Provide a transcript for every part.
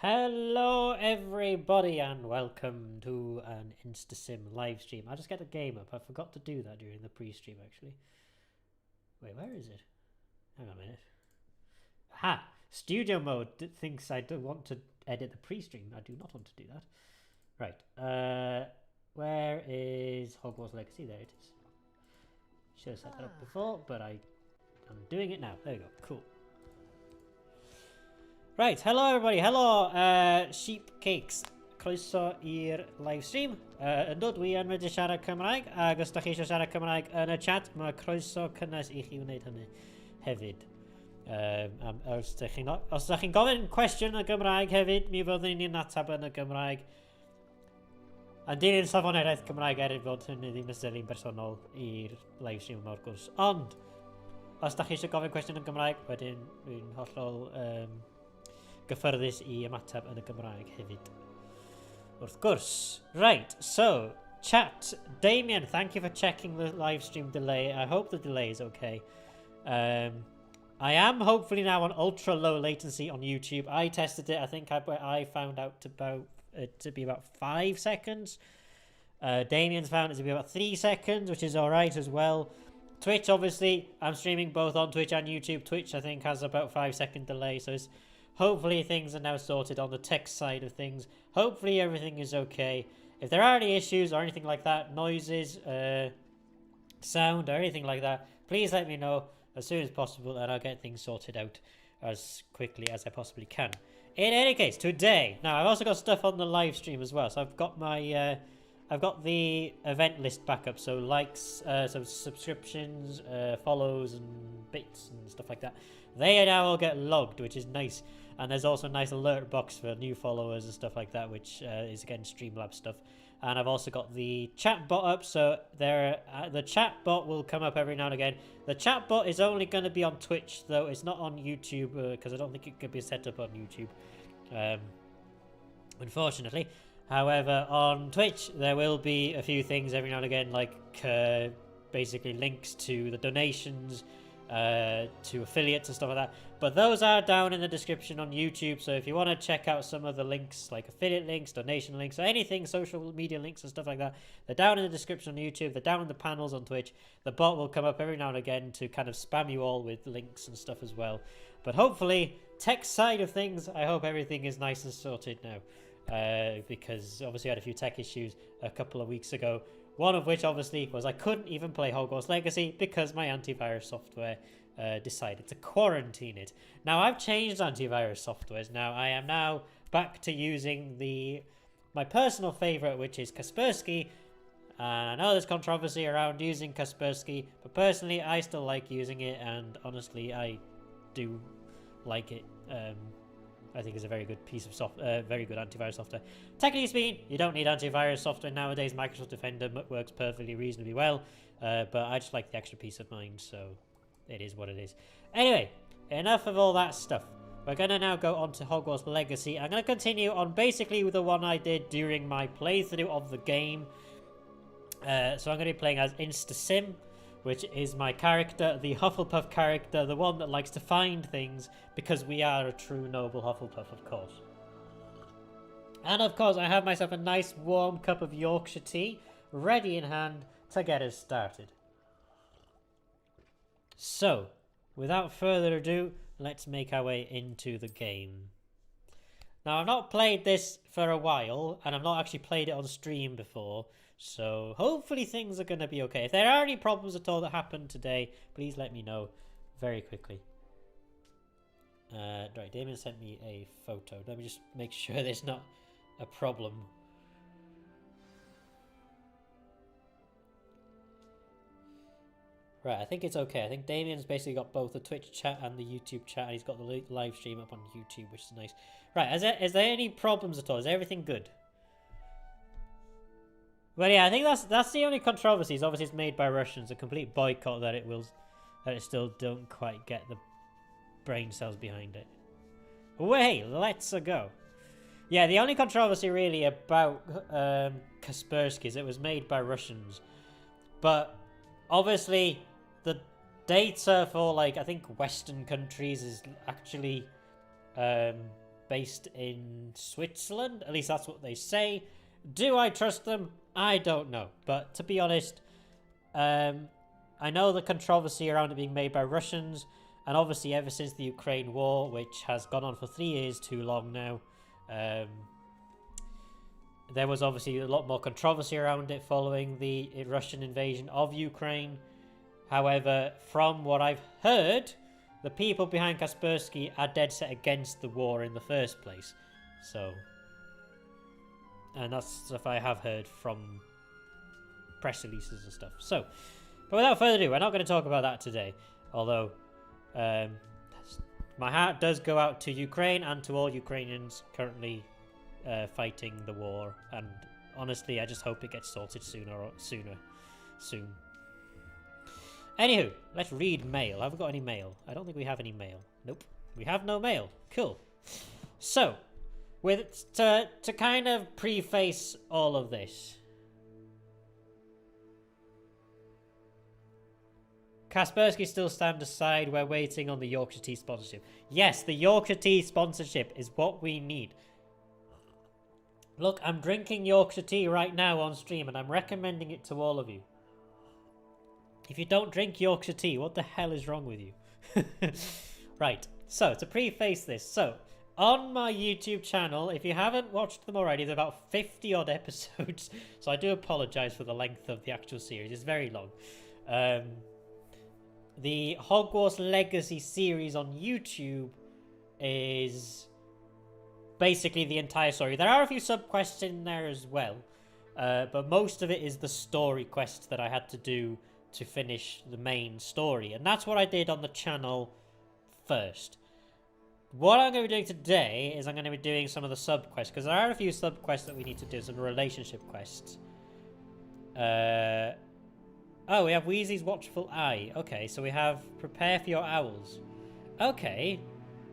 Hello everybody and welcome to an InstaSim live stream. I just get the game up. I forgot to do that during the pre-stream actually. Wait, where is it? Hang on a minute. Ha! Studio mode thinks I don't want to edit the pre-stream. I do not want to do that. Right. Where is Hogwarts Legacy? There it is. Should have set that up before, but I'm doing it now. There you go. Cool. Right, hello everybody, hello sheep cakes. Croeso i'r livestream. Yn dod dwi yn medru siarad Cymraeg, ac os da chi eisiau siarad Cymraeg yn y chat, mae croeso cynnes i chi wneud hynny hefyd. Os da chi'n gofyn cwestiwn yn y Gymraeg hefyd, mi fyddwn ni'n atab yn y Gymraeg. Yn dilyn safoneraeth Cymraeg fod hynny ddim yn dilyn bersonol i'r livestream yma o'r gwrs. Ond, os da chi eisiau gofyn cwestiwn yn Gymraeg, wedyn dwi'n hollol gyffyrddus i ymateb yn y Gymraeg hefyd. Wrth gwrs. Right, so, chat. Damien, thank you for checking the live stream delay. I hope the delay is okay. I am hopefully now on ultra low latency on YouTube. I tested it. I think I found out to be about 5 seconds. Damien's found it to be about 3 seconds, which is alright as well. Twitch, obviously, I'm streaming both on Twitch and YouTube. Twitch, I think, has about 5-second delay, so it's hopefully things are now sorted on the tech side of things. Hopefully everything is okay. If there are any issues or anything like that, noises, sound or anything like that, please let me know as soon as possible and I'll get things sorted out as quickly as I possibly can. In any case, today, now I've also got stuff on the live stream as well. So I've got my, I've got the event list back up. So likes, so subscriptions, follows and bits and stuff like that. They now all get logged, which is nice. And there's also a nice alert box for new followers and stuff like that, which is again Streamlabs stuff. And I've also got the chat bot up, so the chat bot will come up every now and again. The chat bot is only going to be on Twitch, though it's not on YouTube, because I don't think it could be set up on YouTube, unfortunately. However, on Twitch, there will be a few things every now and again, like basically links to the donations, to affiliates and stuff like that, but those are down in the description on YouTube. So if you want to check out some of the links, like affiliate links, donation links, or anything, social media links and stuff like that, they're down in the description on YouTube. They're down in the panels on Twitch. The bot will come up every now and again to kind of spam you all with links and stuff as well. But hopefully, tech side of things, I hope everything is nice and sorted now, because obviously I had a few tech issues a couple of weeks ago. One of which, obviously, was I couldn't even play Hogwarts Legacy because my antivirus software decided to quarantine it. Now, I've changed antivirus softwares. Now, I am now back to using my personal favorite, which is Kaspersky. I know there's controversy around using Kaspersky, but personally, I still like using it, and honestly, I do like it. I think it's a very good piece of very good antivirus software. Technically speaking, you don't need antivirus software nowadays. Microsoft Defender works perfectly reasonably well, but I just like the extra peace of mind, so it is what it is. Anyway, enough of all that stuff. We're going to now go on to Hogwarts Legacy. I'm going to continue on basically with the one I did during my playthrough of the game. So I'm going to be playing as InstaSim, which is my character, the Hufflepuff character, the one that likes to find things, because we are a true noble Hufflepuff, of course. And of course, I have myself a nice warm cup of Yorkshire tea, ready in hand to get us started. So, without further ado, let's make our way into the game. Now, I've not played this for a while, and I've not actually played it on stream before, so hopefully things are going to be okay. If there are any problems at all that happen today, please let me know very quickly. Right, Damien sent me a photo. Let me just make sure there's not a problem. Right, I think it's okay. I think Damien's basically got both the Twitch chat and the YouTube chat, and he's got the live stream up on YouTube, which is nice. Right, is there any problems at all? Is everything good? Well, yeah, I think that's the only controversy. Is obviously it's made by Russians, a complete boycott that it still don't quite get the brain cells behind it. Well, let's go. Yeah, the only controversy really about Kaspersky is it was made by Russians, but obviously the data for, like, I think Western countries is actually based in Switzerland. At least that's what they say. Do I trust them? I don't know. But to be honest, I know the controversy around it being made by Russians, and obviously ever since the Ukraine war, which has gone on for 3 years too long now, there was obviously a lot more controversy around it following the Russian invasion of Ukraine. However, from what I've heard, the people behind Kaspersky are dead set against the war in the first place. So, and that's stuff I have heard from press releases and stuff. So, but without further ado, we're not going to talk about that today. Although, my heart does go out to Ukraine and to all Ukrainians currently fighting the war. And honestly, I just hope it gets sorted soon. Anywho, let's read mail. Have we got any mail? I don't think we have any mail. Nope. We have no mail. Cool. So, to kind of preface all of this, Kaspersky still stand aside. We're waiting on the Yorkshire Tea sponsorship. Yes, the Yorkshire Tea sponsorship is what we need. Look, I'm drinking Yorkshire Tea right now on stream, and I'm recommending it to all of you. If you don't drink Yorkshire Tea, what the hell is wrong with you? Right, so to preface this, so on my YouTube channel, if you haven't watched them already, there's about 50 odd episodes, so I do apologise for the length of the actual series. It's very long. The Hogwarts Legacy series on YouTube is basically the entire story. There are a few sub-quests in there as well, but most of it is the story quests that I had to do to finish the main story, and that's what I did on the channel first. What I'm going to be doing today is I'm going to be doing some of the sub-quests, because there are a few sub-quests that we need to do, some relationship quests. Oh, we have Weasley's Watchful Eye. Okay, so we have Prepare for Your Owls. Okay,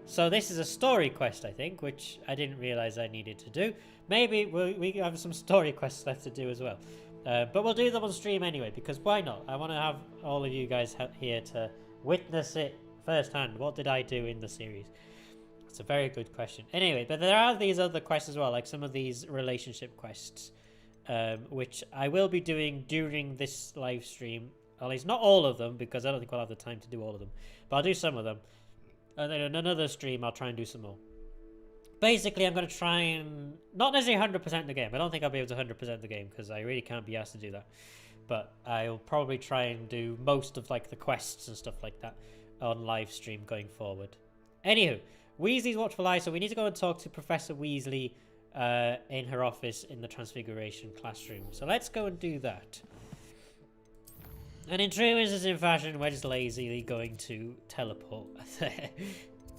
so this is a story quest, I think, which I didn't realise I needed to do. Maybe we have some story quests left to do as well. But we'll do them on stream anyway, because why not? I want to have all of you guys here to witness it firsthand. What did I do in the series? It's a very good question. Anyway, but there are these other quests as well, like some of these relationship quests, which I will be doing during this live stream. At least not all of them, because I don't think we'll have the time to do all of them. But I'll do some of them. And then in another stream, I'll try and do some more. Basically, I'm going to try and not necessarily 100% the game. I don't think I'll be able to 100% the game because I really can't be asked to do that. But I'll probably try and do most of like the quests and stuff like that on live stream going forward. Anywho, Weasley's Watchful Eye. So we need to go and talk to Professor Weasley in her office in the Transfiguration classroom. So let's go and do that. And in true Instassim fashion, we're just lazily going to teleport there.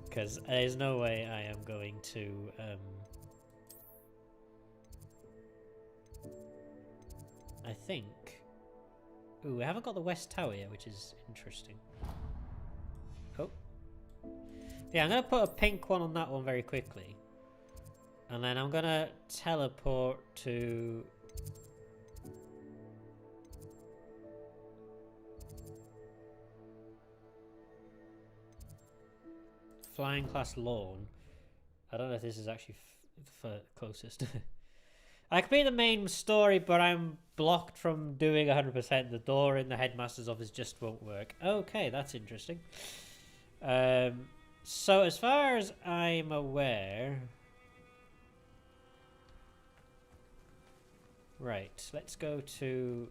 Because there's no way I am going to I think. Ooh, we haven't got the West Tower yet, which is interesting. Oh. Yeah, I'm going to put a pink one on that one very quickly. And then I'm going to teleport to... Flying Class Lawn. I don't know if this is actually closest. I could be the main story, but I'm blocked from doing 100%. The door in the headmaster's office just won't work. Okay, that's interesting. So as far as I'm aware... Right, let's go to...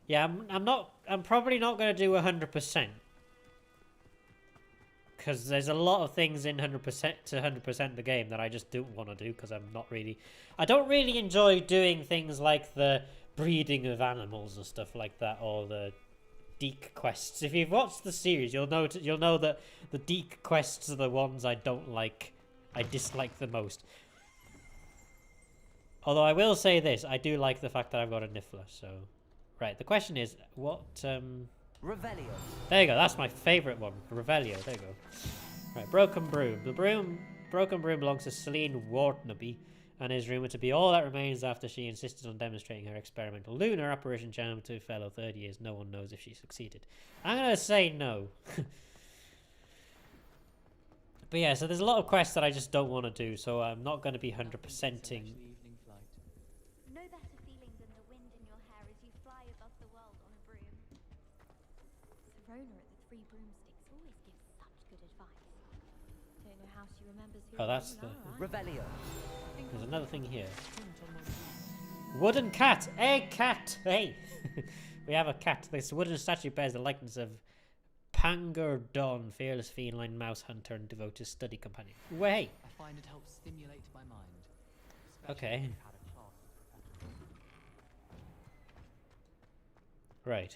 Yeah, I'm probably not going to do 100%. Because there's a lot of things in 100% to 100% the game that I just don't want to do because I'm not really... I don't really enjoy doing things like the breeding of animals and stuff like that, or the Deke quests. If you've watched the series, you'll know that the Deke quests are the ones I don't like. I dislike the most. Although I will say this, I do like the fact that I've got a Niffler, so... Right, the question is, what... Revelio. There you go, that's my favourite one. Revelio, there you go. Right, Broken Broom. The Broken Broom belongs to Celine Wartnaby and is rumoured to be all that remains after she insisted on demonstrating her experimental lunar apparition charm to fellow 30 years. No one knows if she succeeded. I'm going to say no. But yeah, so there's a lot of quests that I just don't want to do, so I'm not going to be 100%ing. No better feeling than the wind in your hair as you fly above the world on a broom. Serona at the Three Broomsticks always gives such good advice. Don't know how she remembers who Oh, that's the... Revelio. There's another thing here. Wooden cat! Hey, cat! Hey! We have a cat. This wooden statue bears the likeness of Pangerdon, fearless feline mouse hunter and devoted study companion. Way! I find it helps stimulate my mind. Okay. Right.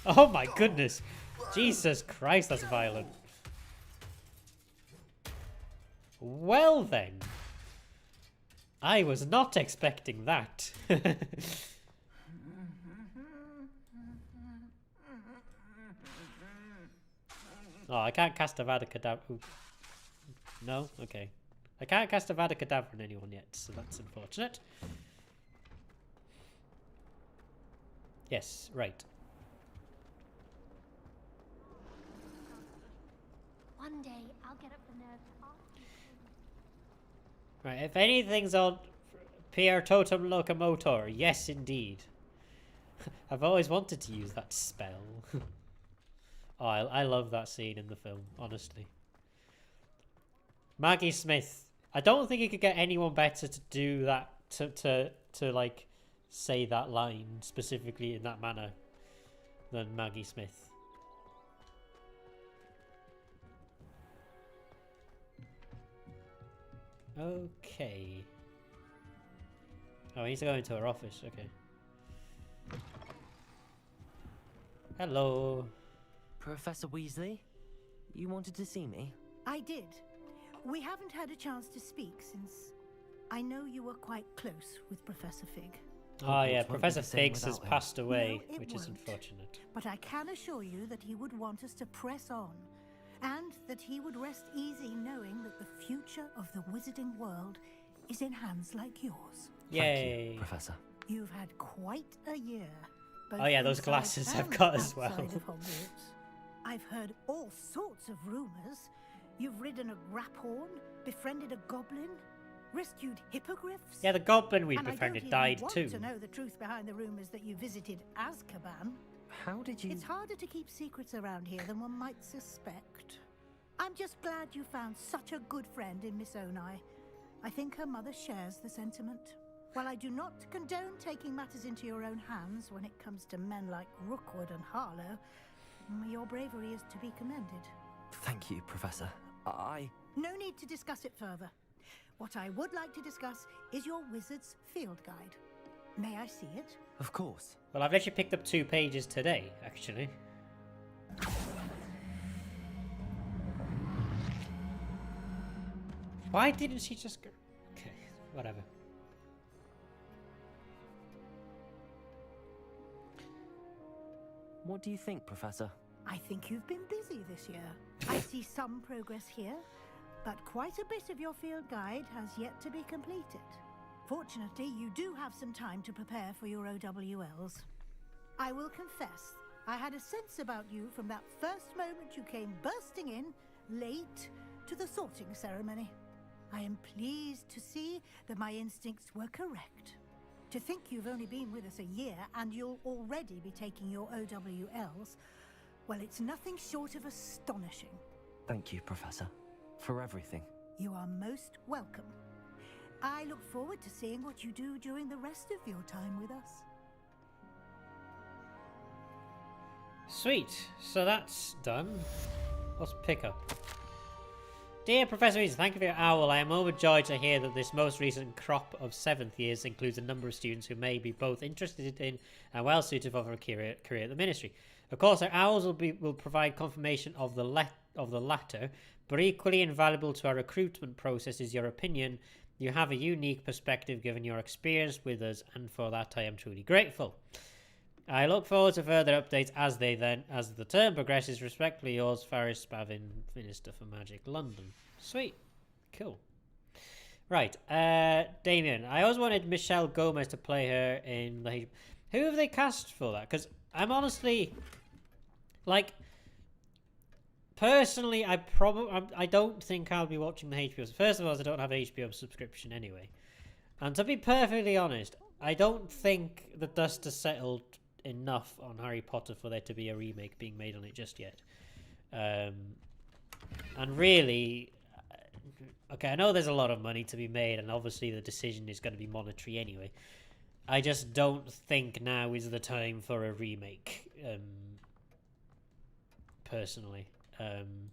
Oh my goodness! Jesus Christ, that's violent. Well then. I was not expecting that. Oh, I can't cast Avada Kedavra. Ooh. No? Okay. I can't cast Avada Kedavra on anyone yet, so that's unfortunate. Yes, right. One day I'll get up the nerve to ask you. Right, if anything's on Pier Totem Locomotor, yes indeed. I've always wanted to use that spell. Oh, I love that scene in the film, honestly. Maggie Smith. I don't think you could get anyone better to do that, to like, say that line specifically in that manner than Maggie Smith. Okay. Oh, I need to go into her office, okay. Hello. Professor Weasley, you wanted to see me? I did. We haven't had a chance to speak since I know you were quite close with Professor Fig. Oh yeah, Hogwarts won't be Professor the same Figs has without him. passed away, No, it which is won't. unfortunate. But I can assure you that he would want us to press on, and that he would rest easy knowing that the future of the wizarding world is in hands like yours. Thank Yay. you, Professor. You've had quite a year. both Oh yeah, those inside glasses I've and got as well. outside of Hogwarts. I've heard all sorts of rumors. You've ridden a graphorn, befriended a goblin, rescued hippogriffs. Yeah, the goblin we and befriended I don't died even want too. to know the truth behind the rumors that you visited Azkaban. How did you... It's harder to keep secrets around here than one might suspect. I'm just glad you found such a good friend in Miss Onai. I think her mother shares the sentiment. While I do not condone taking matters into your own hands when it comes to men like Rookwood and Harlow, your bravery is to be commended. Thank you, Professor. No need to discuss it further. What I would like to discuss is your wizard's field guide. May I see it? Of course. Well, I've actually picked up 2 pages today, actually. Why didn't she just go? Okay, whatever. What do you think, Professor? I think you've been busy this year. I see some progress here, but quite a bit of your field guide has yet to be completed. Fortunately, you do have some time to prepare for your OWLs. I will confess, I had a sense about you from that first moment you came bursting in, late, to the sorting ceremony. I am pleased to see that my instincts were correct. To think you've only been with us a year and you'll already be taking your OWLs, well, it's nothing short of astonishing. Thank you, Professor, for everything. You are most welcome. I look forward to seeing what you do during the rest of your time with us. Sweet. So that's done. Let's pick up. Dear Professor Weasley, thank you for your owl. I am overjoyed to hear that this most recent crop of 7th years includes a number of students who may be both interested in and well suited for a career at the Ministry. Of course, our owls will provide confirmation of the latter, but equally invaluable to our recruitment process is your opinion. You have a unique perspective given your experience with us, and for that I am truly grateful. I look forward to further updates as the term progresses. Respectfully yours, Faris Spavin, Minister for Magic, London. Sweet. Cool. Right, Damien. I always wanted Michelle Gomez to play her in the... Who have they cast for that? Because I'm honestly... Like... Personally, I don't think I'll be watching the HBO. First of all, I don't have an HBO subscription anyway. And to be perfectly honest, I don't think the dust has settled enough on Harry Potter for there to be a remake being made on it just yet. And really... Okay, I know there's a lot of money to be made, and obviously the decision is going to be monetary anyway. I just don't think now is the time for a remake, personally. And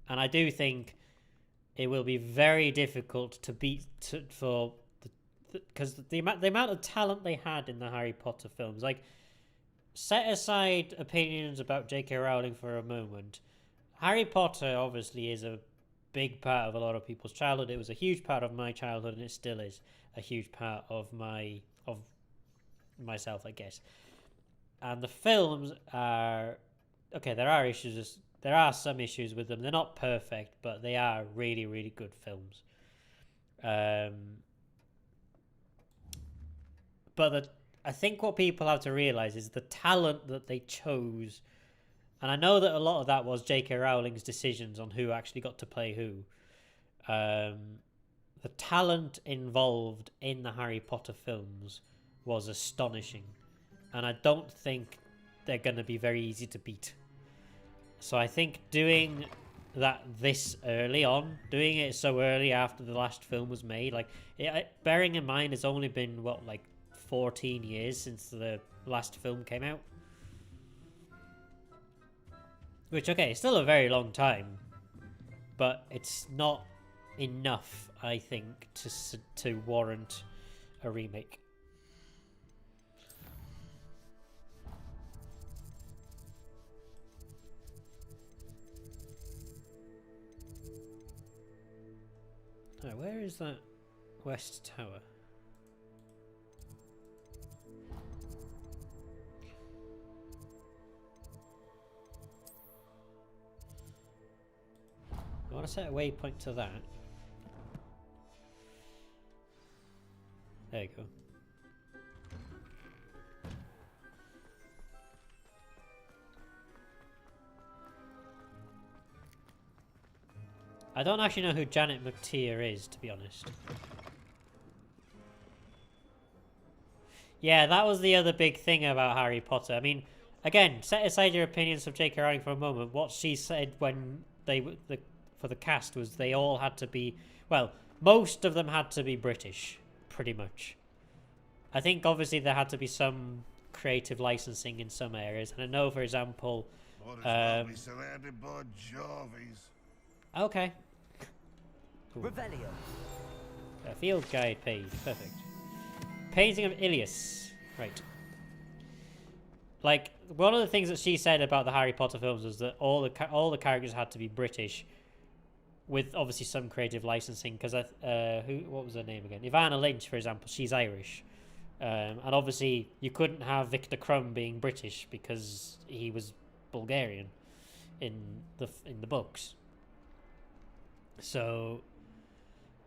I do think it will be very difficult to beat because the amount of talent they had in the Harry Potter films. Like, set aside opinions about J.K. Rowling for a moment. Harry Potter obviously is a big part of a lot of people's childhood. It was a huge part of my childhood, and it still is a huge part of myself, I guess. And the films are okay. There are issues. There are some issues with them. They're not perfect, but they are really, really good films. But I think what people have to realize is the talent that they chose. And I know that a lot of that was J.K. Rowling's decisions on who actually got to play who. The talent involved in the Harry Potter films was astonishing. And I don't think they're going to be very easy to beat. So I think doing that this early on, doing it so early after the last film was made, like, bearing in mind it's only been, 14 years since the last film came out? Which, okay, it's still a very long time, but it's not enough, I think, to warrant a remake. Right, where is that West Tower? I want to set a waypoint to that. There you go. I don't actually know who Janet McTeer is, to be honest. Yeah, that was the other big thing about Harry Potter. I mean, again, set aside your opinions of J.K. Rowling for a moment. What she said when for the cast was they all had to be, well, most of them had to be British, pretty much. I think obviously there had to be some creative licensing in some areas, and I know, for example, surrounded by Jarvies. Okay. Cool. Revelio. A field guide page, perfect. Painting of Ilias, right. Like, one of the things that she said about the Harry Potter films was that all the characters had to be British, with obviously some creative licensing. Because what was her name again? Ivana Lynch, for example, she's Irish, and obviously you couldn't have Victor Crumb being British because he was Bulgarian in the books. So,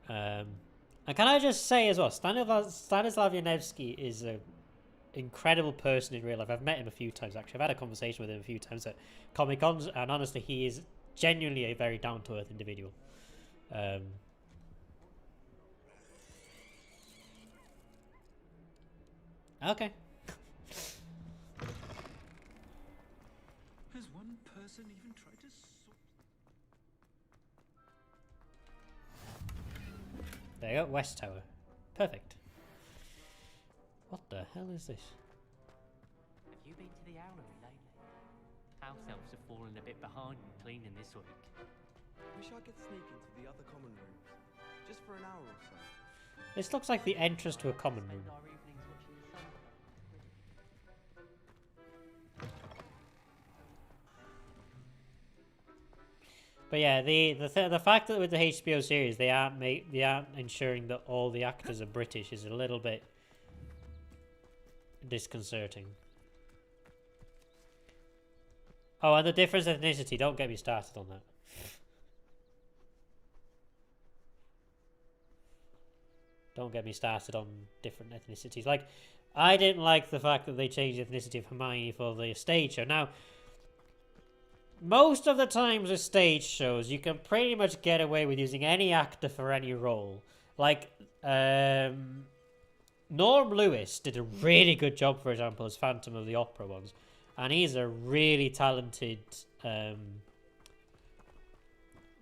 and can I just say as well, Stanislav Yanevsky is an incredible person in real life. I've met him a few times, actually. I've had a conversation with him a few times at Comic-Cons, and honestly, he is genuinely a very down-to-earth individual. Okay. Has one person even tried to sort? There you go, West Tower. Perfect. What the hell is this? Have you been to the owlery lately? House elves have fallen a bit behind in cleaning this week. Wish I could sneak into the other common rooms, just for an hour or so. This looks like the entrance to a common room. Spend our evenings watching the sun. But yeah, the fact that with the HBO series they aren't ensuring that all the actors are British is a little bit disconcerting. Oh, and the difference in ethnicity, don't get me started on that. Don't get me started on different ethnicities. Like, I didn't like the fact that they changed the ethnicity of Hermione for the stage show. Now, most of the times with stage shows, you can pretty much get away with using any actor for any role. Like, Norm Lewis did a really good job, for example, as Phantom of the Opera ones. And he's a really talented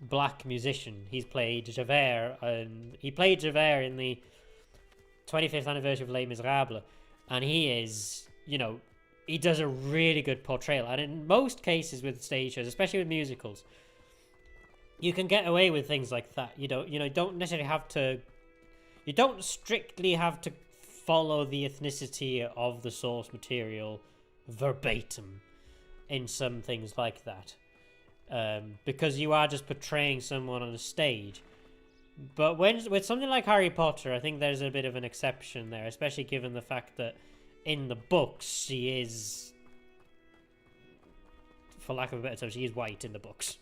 black musician. He's played Javert, and he played Javert in the 25th anniversary of Les Miserables. And he is, you know, he does a really good portrayal. And in most cases with stage shows, especially with musicals, you can get away with things like that. You don't necessarily have to, you don't strictly have to follow the ethnicity of the source material verbatim in some things like that. Because you are just portraying someone on a stage. But with something like Harry Potter, I think there's a bit of an exception there, especially given the fact that in the books she is, for lack of a better term, she is white in the books.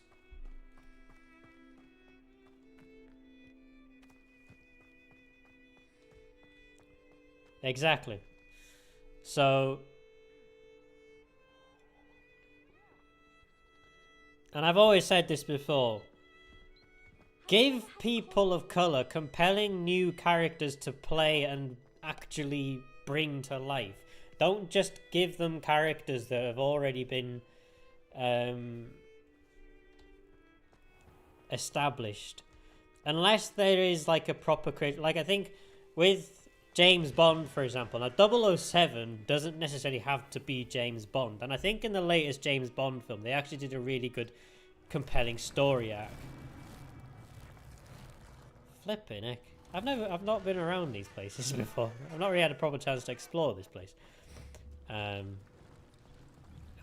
Exactly. So, and I've always said this before, give people of colour compelling new characters to play and actually bring to life. Don't just give them characters that have already been established. Unless there is like a proper creation. Like I think with James Bond, for example. Now 007 doesn't necessarily have to be James Bond. And I think in the latest James Bond film, they actually did a really good, compelling story arc. Flipping heck. I've not been around these places before. I've not really had a proper chance to explore this place. Oh,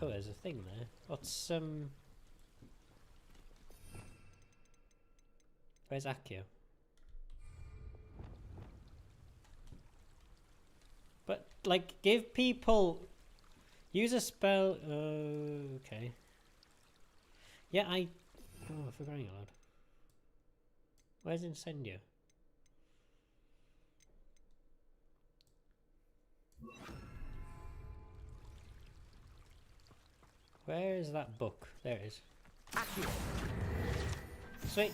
there's a thing there. What's where's Accio? But like, give people, use a spell. Okay. Yeah, oh, for crying out loud. Where's Incendio? Where is that book? There it is. Sweet.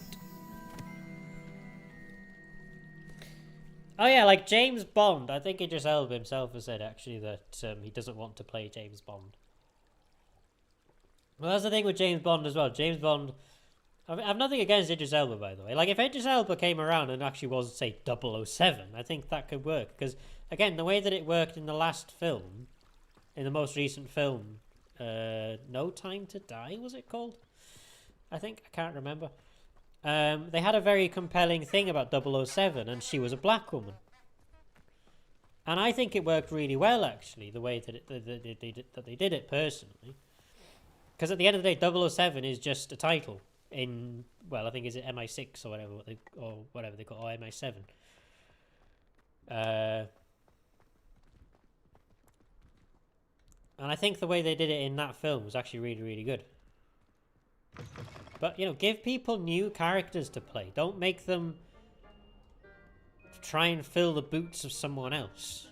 Oh yeah, like James Bond. I think Idris Elba himself has said actually that he doesn't want to play James Bond. Well, that's the thing with James Bond as well. James Bond, I've nothing against Idris Elba, by the way. Like, if Idris Elba came around and actually was, say, 007, I think that could work. Because, again, the way that it worked in the last film, in the most recent film, No Time to Die, was it called? I think. I can't remember. They had a very compelling thing about 007, and she was a black woman. And I think it worked really well, actually, the way that they did it, personally. Because at the end of the day, 007 is just a title in, well, I think is it MI6 or whatever they call it, or MI7. And I think the way they did it in that film was actually really, really good. But, you know, give people new characters to play. Don't make them try and fill the boots of someone else.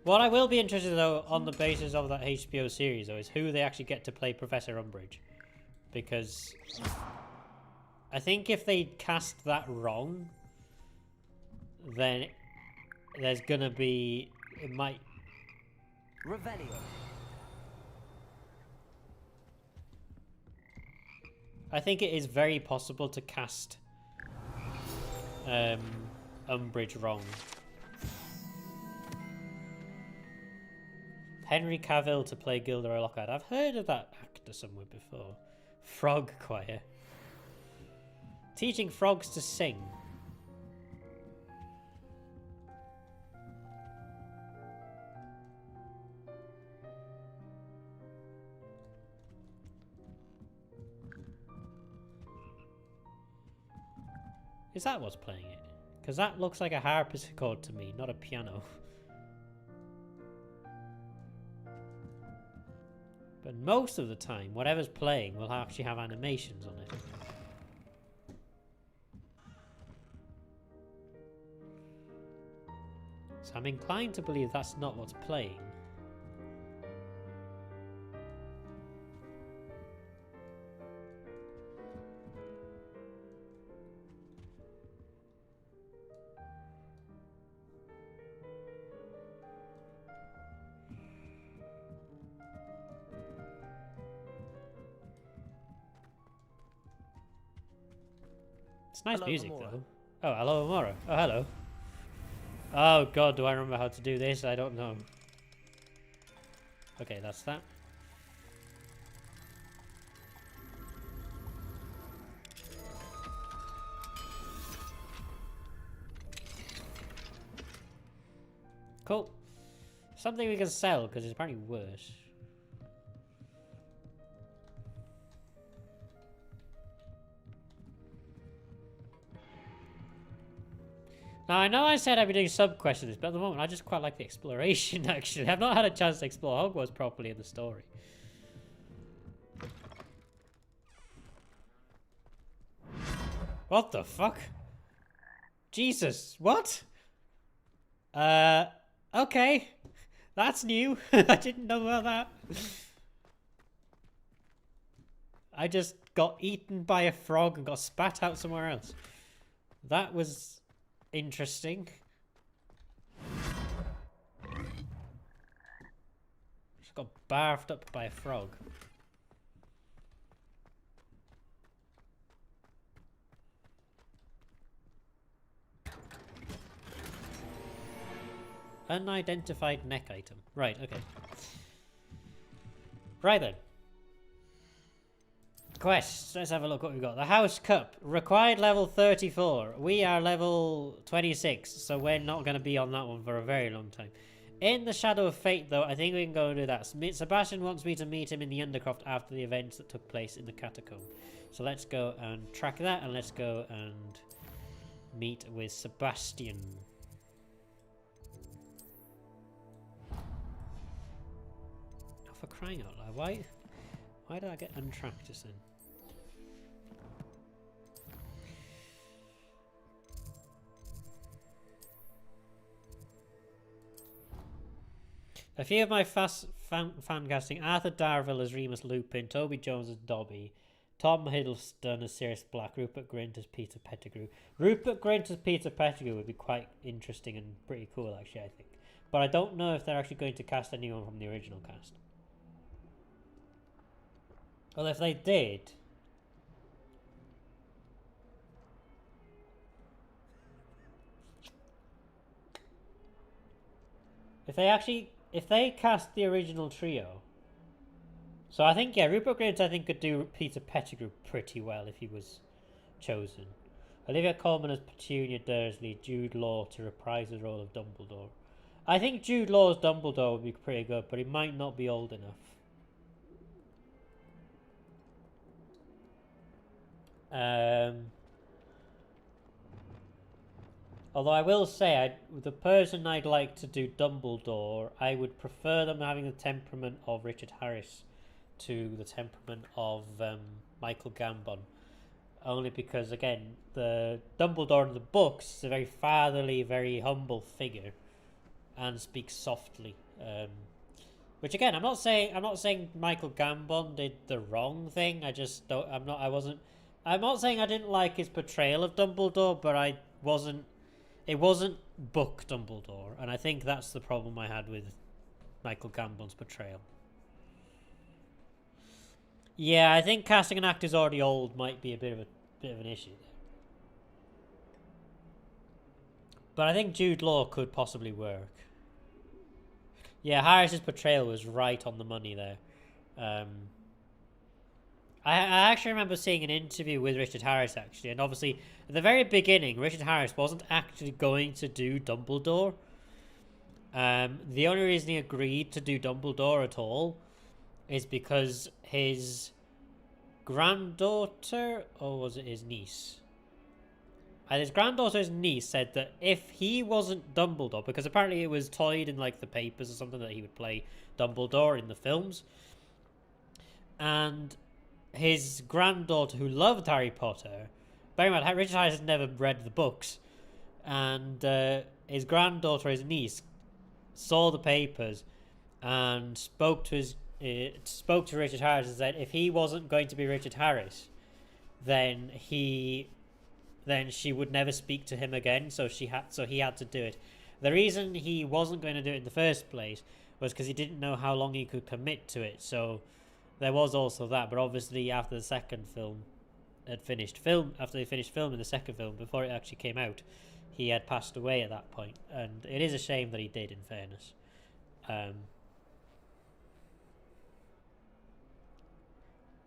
What I will be interested, though, on the basis of that HBO series, though, is who they actually get to play Professor Umbridge. Because I think if they cast that wrong, then there's gonna be... It might... Revelio. I think it is very possible to cast Umbridge wrong. Henry Cavill to play Gilderoy Lockhart. I've heard of that actor somewhere before. Frog choir. Teaching frogs to sing. Is that what's playing it? Because that looks like a harpsichord to me, not a piano. But most of the time, whatever's playing will actually have animations on it. So I'm inclined to believe that's not what's playing. It's nice Hello, music, Amora. though. Oh, hello, Amora. Oh, hello. Oh, God, do I remember how to do this? I don't know. Okay, that's that. Cool. Something we can sell, because it's apparently worse. Now, I know I said I'd be doing sub-quests in this, but at the moment I just quite like the exploration, actually. I've not had a chance to explore Hogwarts properly in the story. What the fuck? Jesus, what? Okay. That's new. I didn't know about that. I just got eaten by a frog and got spat out somewhere else. That was interesting. Just got barfed up by a frog. Unidentified neck item. Right, okay. Right then. Quests. Let's have a look what we've got. The House Cup. Required level 34. We are level 26, so we're not going to be on that one for a very long time. In the Shadow of Fate, though, I think we can go and do that. Sebastian wants me to meet him in the Undercroft after the events that took place in the Catacomb. So let's go and track that, and let's go and meet with Sebastian. Oh, for crying out loud, why did I get untracked just then? A few of my fan casting: Arthur Darvill as Remus Lupin, Toby Jones as Dobby, Tom Hiddleston as Sirius Black, Rupert Grint as Peter Pettigrew. Rupert Grint as Peter Pettigrew would be quite interesting and pretty cool, actually, I think. But I don't know if they're actually going to cast anyone from the original cast. Well, if they did... If they cast the original trio... So I think, yeah, Rupert Grint, I think, could do Peter Pettigrew pretty well if he was chosen. Olivia Colman as Petunia Dursley, Jude Law to reprise the role of Dumbledore. I think Jude Law's Dumbledore would be pretty good, but he might not be old enough. Although I will say, the person I'd like to do Dumbledore, I would prefer them having the temperament of Richard Harris to the temperament of Michael Gambon. Only because, again, the Dumbledore in the books is a very fatherly, very humble figure, and speaks softly. Which again, I'm not saying Michael Gambon did the wrong thing. I just don't. I'm not saying I didn't like his portrayal of Dumbledore, but it wasn't book Dumbledore, and I think that's the problem I had with Michael Gambon's portrayal. Yeah, I think casting an actor who's already old might be a bit of an issue there. But I think Jude Law could possibly work. Yeah, Harris's portrayal was right on the money there. I actually remember seeing an interview with Richard Harris, actually, and obviously at the very beginning, Richard Harris wasn't actually going to do Dumbledore. The only reason he agreed to do Dumbledore at all is because his granddaughter, or was it his niece? His granddaughter's niece said that if he wasn't Dumbledore, because apparently it was toyed in like the papers or something that he would play Dumbledore in the films, and his granddaughter, who loved Harry Potter, bear in mind, Richard Harris had never read the books, and his granddaughter, his niece, saw the papers and spoke to Richard Harris and said if he wasn't going to be Richard Harris, then she would never speak to him again. So he had to do it. The reason he wasn't going to do it in the first place was because he didn't know how long he could commit to it. So there was also that. But obviously, after the second film after they finished filming the second film, before it actually came out, he had passed away at that point, and it is a shame that he did. In fairness,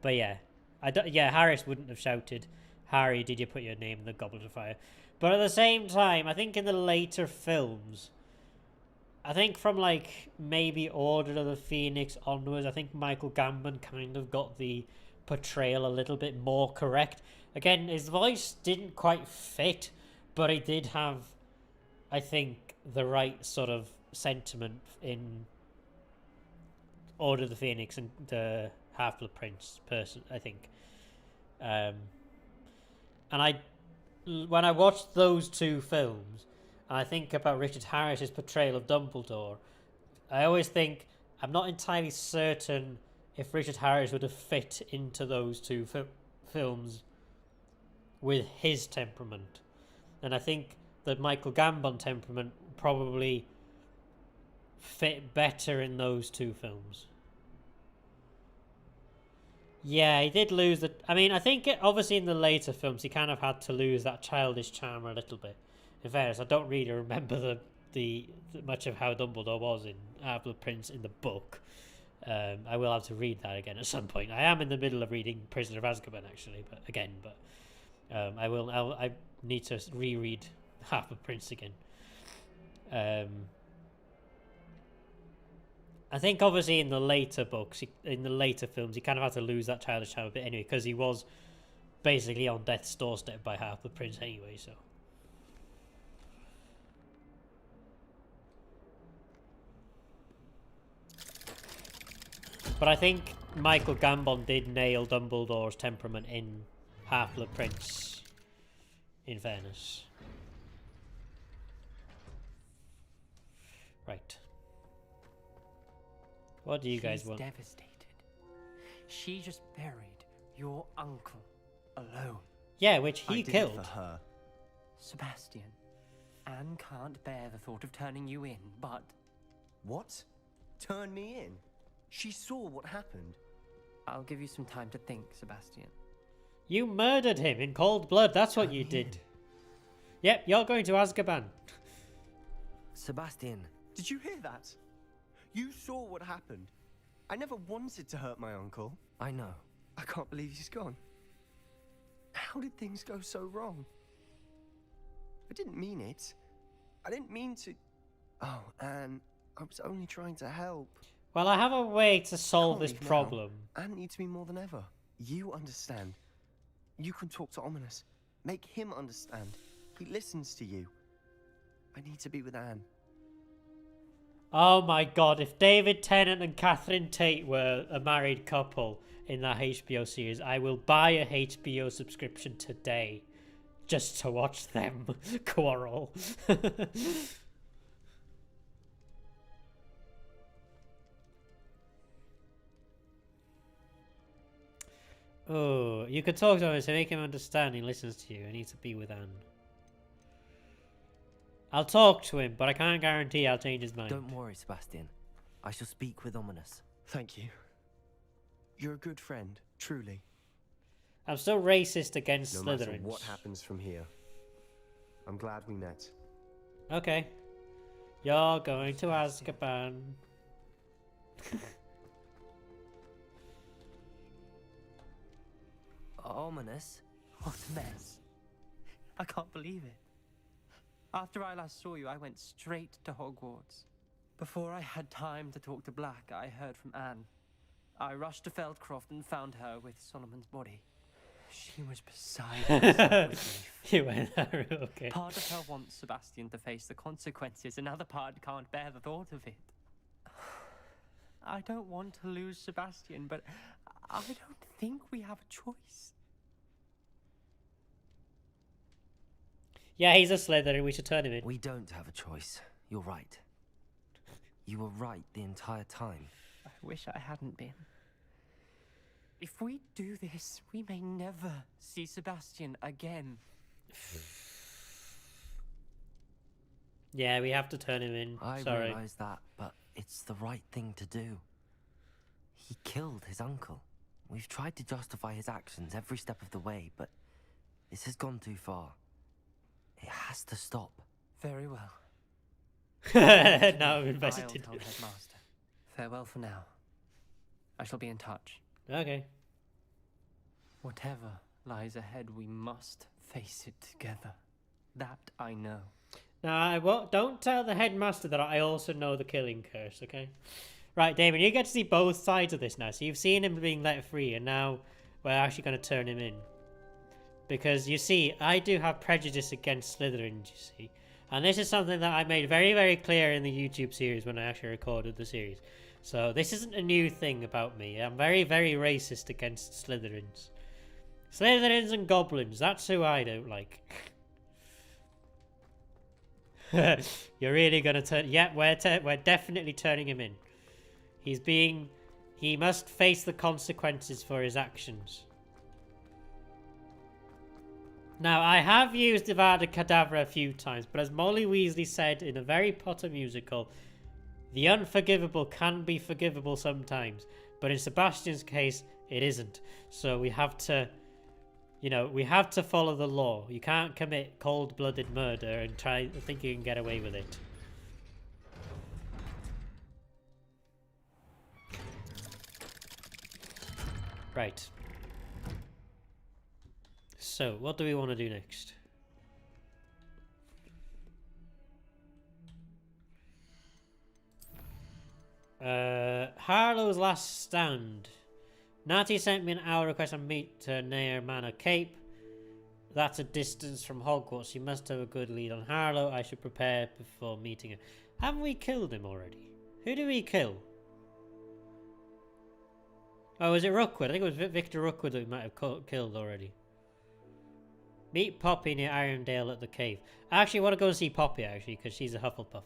but yeah, Harris wouldn't have shouted, "Harry, did you put your name in the Goblet of Fire?" But at the same time, I think in the later films, I think from like maybe Order of the Phoenix onwards, I think Michael Gambon kind of got the portrayal a little bit more correct. Again, his voice didn't quite fit, but he did have, I think, the right sort of sentiment in Order of the Phoenix and the Half-Blood Prince person, I think. And when I watched those two films, and I think about Richard Harris's portrayal of Dumbledore, I always think I'm not entirely certain if Richard Harris would have fit into those two films with his temperament. And I think that Michael Gambon temperament probably fit better in those two films. Yeah, he did lose the... I mean, I think obviously in the later films he kind of had to lose that childish charm a little bit. In fairness, I don't really remember the much of how Dumbledore was in Half-Blood Prince in the book. I will have to read that again at some point. I am in the middle of reading Prisoner of Azkaban actually, but I need to reread Half-Blood Prince again. I think obviously in the later books, in the later films, he kind of had to lose that childish charm a bit anyway, because he was basically on death's doorstep by Half-Blood Prince anyway, so. But I think Michael Gambon did nail Dumbledore's temperament in Half-Blood Prince, in fairness. Right. What do you guys want? She's devastated. She just buried your uncle alone. Yeah, which he I did it killed. for her. Sebastian, Anne can't bear the thought of turning you in, but... What? Turn me in? She saw what happened. I'll give you some time to think, Sebastian. You murdered him in cold blood. That's what you did. Yep, you're going to Azkaban. Sebastian. Did you hear that? You saw what happened. I never wanted to hurt my uncle. I know. I can't believe he's gone. How did things go so wrong? I didn't mean it. I didn't mean to... Oh, Anne, I was only trying to help. Well, I have a way to solve Can't this leave now. problem. Anne needs me more than ever. You understand. You can talk to Ominous. Make him understand. He listens to you. I need to be with Anne. Oh my god, if David Tennant and Catherine Tate were a married couple in that HBO series, I will buy a HBO subscription today just to watch them quarrel. Oh, you could talk to him to make him understand he listens to you. I need to be with Anne. I'll talk to him, but I can't guarantee I'll change his mind. Don't worry, Sebastian. I shall speak with Ominous. Thank you. You're a good friend, truly. I'm still racist against No matter Slytherins. what happens from here, I'm glad we met. Okay. You're going to Azkaban. Ominous? What a mess. I can't believe it. After I last saw you, I went straight to Hogwarts. Before I had time to talk to Black, I heard from Anne. I rushed to Feldcroft and found her with Solomon's body. She was beside herself with grief. You went there, okay. Part of her wants Sebastian to face the consequences, another part can't bear the thought of it. I don't want to lose Sebastian, but I don't think we have a choice. Yeah, he's a Slytherin. We should turn him in. We don't have a choice. You're right. You were right the entire time. I wish I hadn't been. If we do this, we may never see Sebastian again. Yeah, we have to turn him in. I Sorry. realize that, but it's the right thing to do. He killed his uncle. We've tried to justify his actions every step of the way, but this has gone too far. It has to stop. Very well. Now I'm I'll invested. tell Headmaster. Farewell for now. I shall be in touch. Okay. Whatever lies ahead, we must face it together. That I know. Now, I won't, don't tell the headmaster that I also know the killing curse, okay? Right, Damon, you get to see both sides of this now. So you've seen him being let free, and now we're actually going to turn him in. Because, you see, I do have prejudice against Slytherins, you see. And this is something that I made very, very clear in the YouTube series when I actually recorded the series. So this isn't a new thing about me. I'm very, very racist against Slytherins. Slytherins and goblins, that's who I don't like. You're really gonna turn... Yeah, we're definitely turning him in. He must face the consequences for his actions. Now, I have used Avada Kedavra a few times, but as Molly Weasley said in a very Potter musical, the unforgivable can be forgivable sometimes, but in Sebastian's case, it isn't. So we have to... You know, we have to follow the law. You can't commit cold-blooded murder and think you can get away with it. Right. So, what do we want to do next? Harlow's last stand. Natty sent me an hour request to meet her near Manor Cape. That's a distance from Hogwarts. You must have a good lead on Harlow. I should prepare before meeting her. Haven't we killed him already? Who did we kill? Oh, was it Rookwood? I think it was Victor Rookwood that we might have killed already. Meet Poppy near Irondale at the cave. I actually want to go and see Poppy, actually, because she's a Hufflepuff.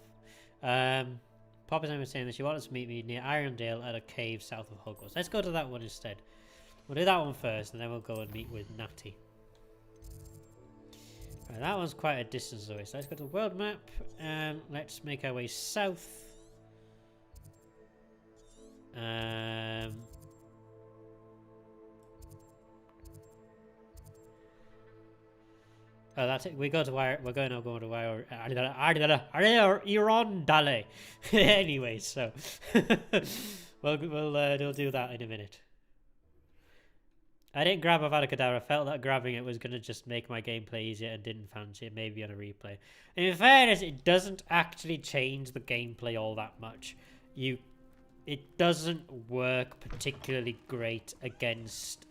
Poppy's name was saying that she wanted to meet me near Irondale at a cave south of Hogwarts. Let's go to that one instead. We'll do that one first, and then we'll go and meet with Natty. Right, that one's quite a distance away, so let's go to the world map, and let's make our way south. Oh, that's it. We go to wire. We're going to go to wire. Irondale. Anyway, so we'll do that in a minute. I didn't grab Avada Kedavra. I felt that grabbing it was going to just make my gameplay easier and didn't fancy it. Maybe on a replay. In fairness, it doesn't actually change the gameplay all that much. It doesn't work particularly great against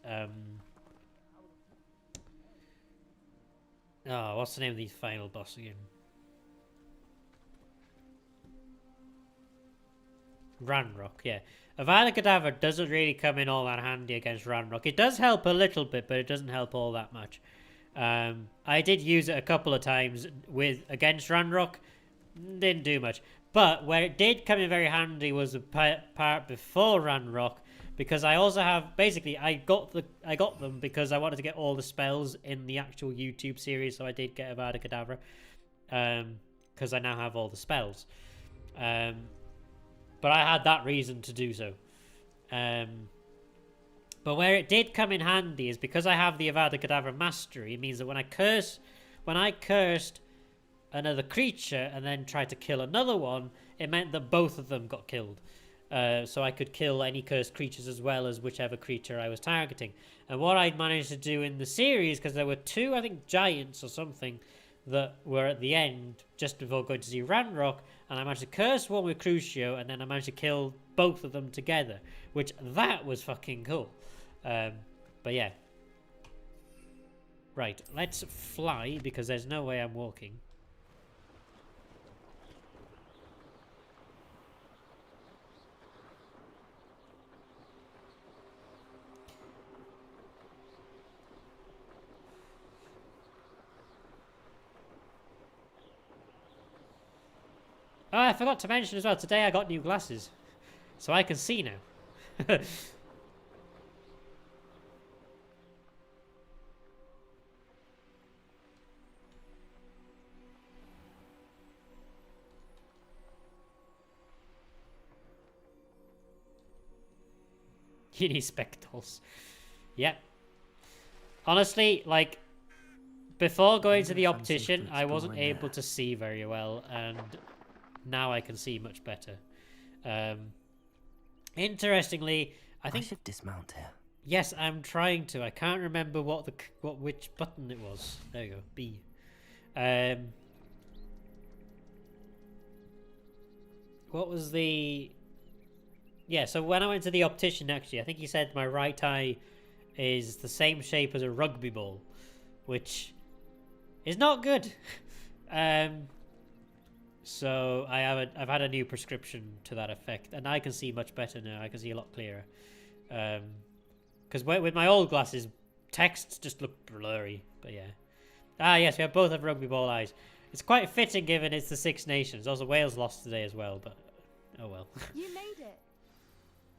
oh, what's the name of the final boss again? Ranrock, yeah. Avada Kedavra doesn't really come in all that handy against Ranrock. It does help a little bit, but it doesn't help all that much. I did use it a couple of times against Ranrock. Didn't do much. But where it did come in very handy was the part before Ranrock, because I also have, basically, I got them because I wanted to get all the spells in the actual YouTube series, so I did get Avada Kedavra, because I now have all the spells. But I had that reason to do so. But where it did come in handy is because I have the Avada Kedavra mastery. It means that when I cursed another creature and then tried to kill another one, it meant that both of them got killed. So I could kill any cursed creatures as well as whichever creature I was targeting. And what I managed to do in the series, because there were two, I think, giants or something that were at the end just before going to see Ranrock, and I managed to curse one with Crucio, and then I managed to kill both of them together, which that was fucking cool. But yeah. Right, let's fly, because there's no way I'm walking. Oh, I forgot to mention as well, today I got new glasses. So I can see now. You need spectacles. Yep. Honestly, like, before going to the optician, I wasn't able to see very well, and now I can see much better. Interestingly, I think... I should dismount here. Yes, I'm trying to. I can't remember which button it was. There you go. B. What was the... Yeah, so when I went to the optician, actually, I think he said my right eye is the same shape as a rugby ball, which is not good. So I've had a new prescription to that effect, and I can see much better now. I can see a lot clearer. Because with my old glasses, texts just look blurry. But yeah. Ah, yes, we both have rugby ball eyes. It's quite fitting given it's the Six Nations. Also, Wales lost today as well, but oh well. You made it.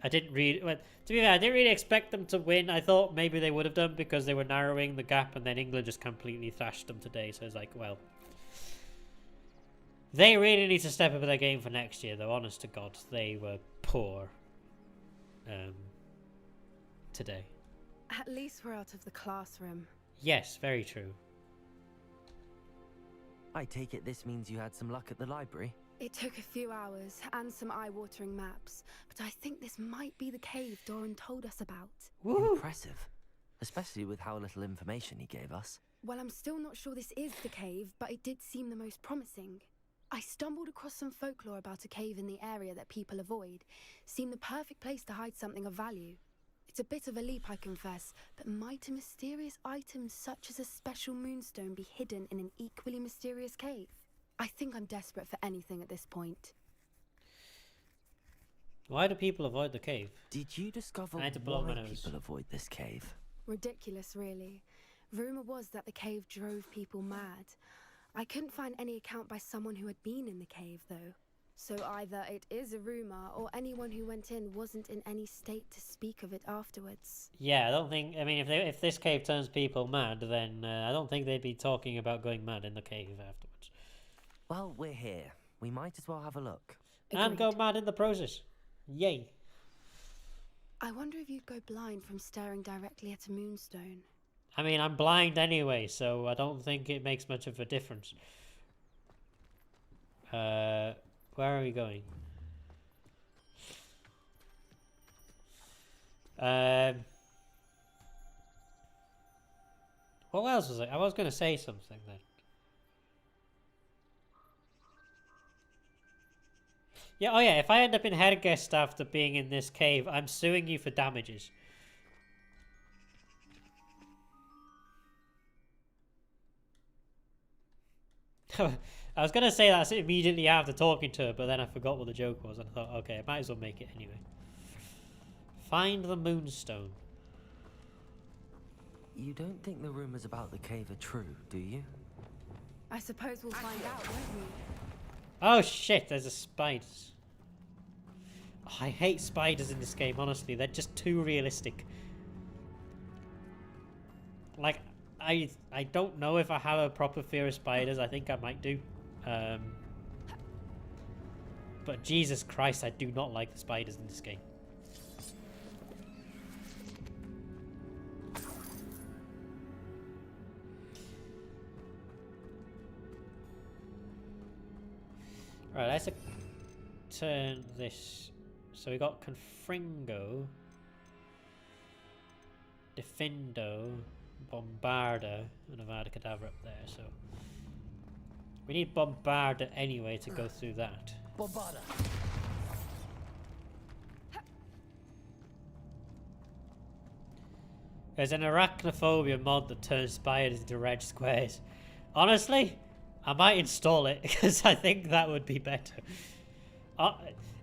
I didn't really... Well, to be fair, I didn't really expect them to win. I thought maybe they would have done because they were narrowing the gap, and then England just completely thrashed them today. So it's like, well... They really need to step up their game for next year, though. Honest to God, they were poor today. At least we're out of the classroom. Yes, very true. I take it this means you had some luck at the library? It took a few hours and some eye-watering maps, but I think this might be the cave Doran told us about. Woo! Impressive. Especially with how little information he gave us. Well, I'm still not sure this is the cave, but it did seem the most promising. I stumbled across some folklore about a cave in the area that people avoid. Seemed the perfect place to hide something of value. It's a bit of a leap, I confess, but might a mysterious item such as a special moonstone be hidden in an equally mysterious cave? I think I'm desperate for anything at this point. Why do people avoid the cave? Did you discover I had to blow why my nose. people avoid this cave? Ridiculous, really. Rumour was that the cave drove people mad. I couldn't find any account by someone who had been in the cave, though. So either it is a rumour, or anyone who went in wasn't in any state to speak of it afterwards. Yeah, I don't think... I mean, if this cave turns people mad, then I don't think they'd be talking about going mad in the cave afterwards. Well, we're here. We might as well have a look. And go mad in the process. Yay. I wonder if you'd go blind from staring directly at a moonstone. I mean, I'm blind anyway, so I don't think it makes much of a difference. Where are we going? What else was I was going to say something then. Yeah, oh yeah, if I end up in head guest after being in this cave, I'm suing you for damages. I was going to say that immediately after talking to her, but then I forgot what the joke was, and I thought, okay, I might as well make it anyway. Find the moonstone. You don't think the rumours about the cave are true, do you? I suppose we'll find out, won't we? Oh shit, there's a spiders. Oh, I hate spiders in this game, honestly. They're just too realistic. Like, I don't know if I have a proper fear of spiders. I think I might do. But Jesus Christ, I do not like the spiders in this game. Right, let's turn this. So we got Confringo, Defendo, Bombarda, and Avada Kedavra up there, so we need Bombarda anyway to go through that. Bombarda. There's an arachnophobia mod that turns spiders into red squares. Honestly, I might install it because I think that would be better.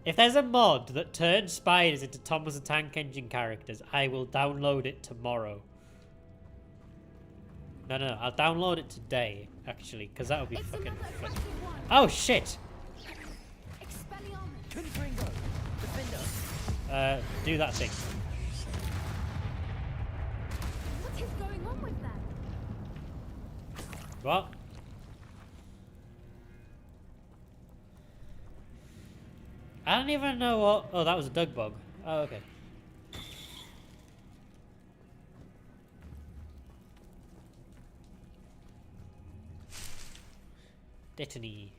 If there's a mod that turns spiders into Thomas the Tank Engine characters, I will download it tomorrow. No, I'll download it today, actually, because that would be fucking funny. Oh, shit! Do that thing. What is going on with them? What? I don't even know what... Oh, that was a dug bug. Oh, okay. Detony.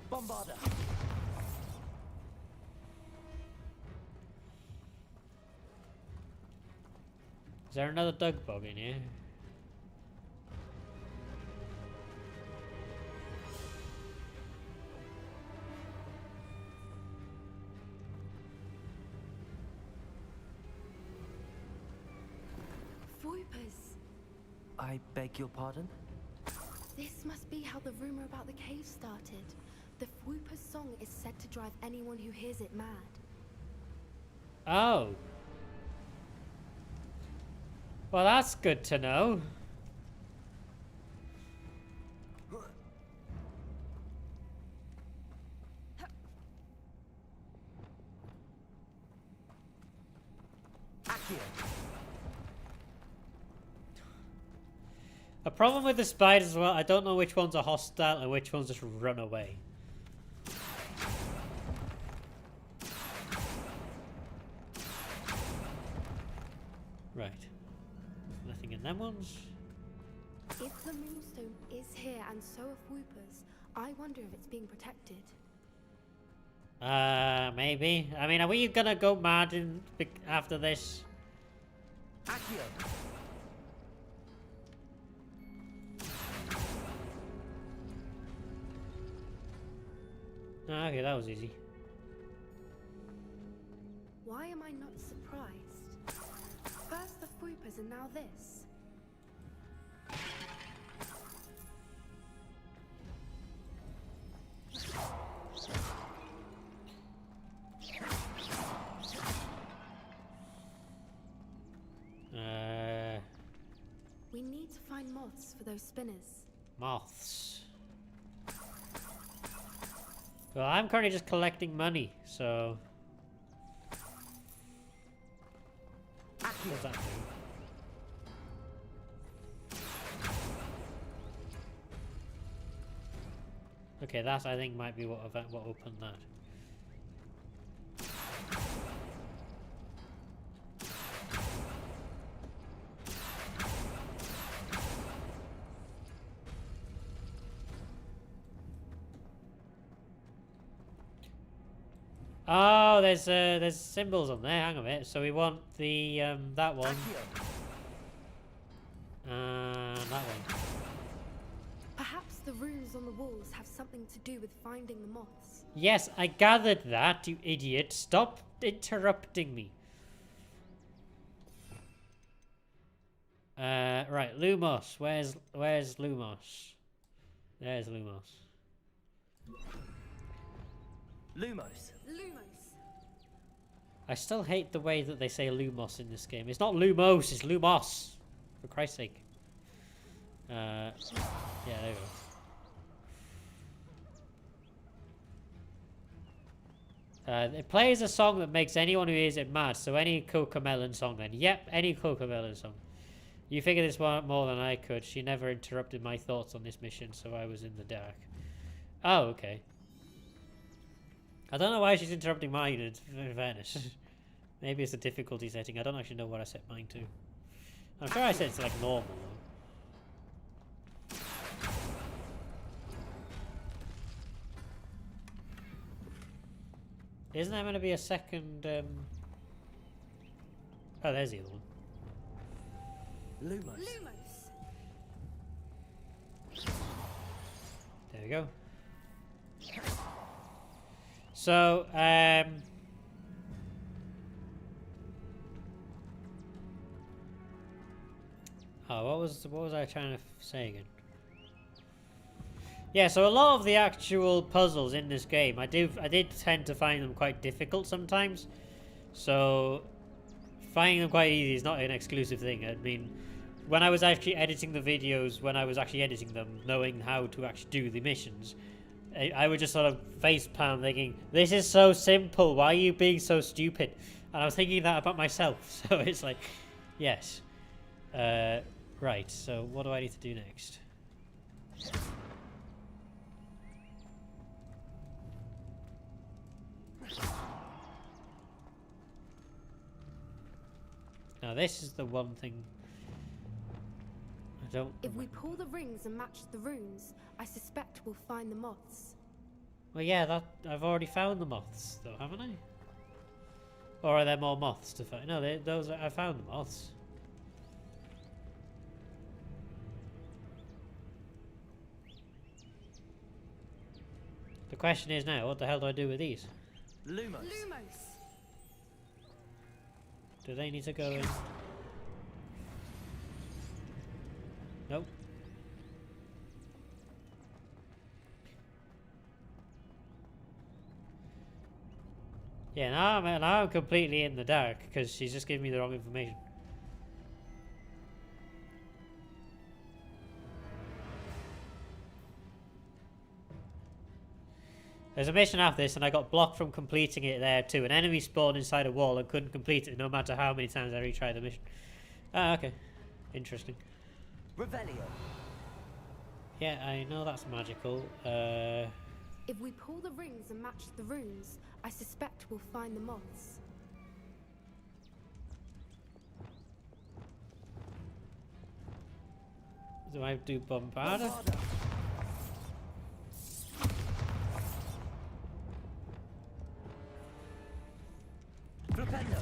Bombarder. Is there another dug bug in here? Voipers. I beg your pardon? This must be how the rumor about the cave started. The Whooper's song is said to drive anyone who hears it mad. Oh. Well, that's good to know. A problem with the spiders as well, I don't know which ones are hostile and which ones just run away. Right. Nothing in them ones. If the moonstone is here and so are Whoopers, I wonder if it's being protected. Maybe. I mean, are we gonna go mad after this? Accio. Okay, that was easy. Why am I not surprised? First the Whoopers and now this. We need to find moths for those spinners. Moths. Well, I'm currently just collecting money, so... What does that do? Okay, that I think might be what opened that. Oh, there's symbols on there. Hang on a minute. So we want the that one. That one. Perhaps the runes on the walls have something to do with finding the moths. Yes, I gathered that, you idiot. Stop interrupting me. Right, Lumos. Where's Lumos? There's Lumos. Lumos. Lumos. I still hate the way that they say Lumos in this game. It's not Lumos, it's Lumos. For Christ's sake. Yeah, there we go. It plays a song that makes anyone who hears it mad. So any Cocomelon song then. Yep, any Cocomelon song. You figured this one out more than I could. She never interrupted my thoughts on this mission, so I was in the dark. Oh, okay. I don't know why she's interrupting mine, in fairness. Maybe it's a difficulty setting. I don't actually know what I set mine to. I'm sure I set it to like normal though. Isn't there going to be a second... Oh, there's the other one. Lumos. Lumos. There we go. So, oh, what was I trying to say again? Yeah, so a lot of the actual puzzles in this game, I did tend to find them quite difficult sometimes. So, finding them quite easy is not an exclusive thing. I mean, when I was actually editing the videos, when I was actually editing them, knowing how to actually do the missions, I would just sort of facepalm thinking, this is so simple, why are you being so stupid? And I was thinking that about myself, so it's like, yes. Right, so what do I need to do next? Now this is the one thing I don't... If we pull the rings and match the runes, I suspect we'll find the moths. Well, yeah, that I've already found the moths, though, haven't I? Or are there more moths to find? No, I found the moths. The question is now, what the hell do I do with these? Lumos. Lumos! Do they need to go in? Nope. Yeah, now I'm completely in the dark because she's just giving me the wrong information. There's a mission after this and I got blocked from completing it there too. An enemy spawned inside a wall and couldn't complete it no matter how many times I retried the mission. Ah, okay. Interesting. Revelio. Yeah, I know that's magical. If we pull the rings and match the runes, I suspect we'll find the moths. Do I do Bombarda? Flipendo.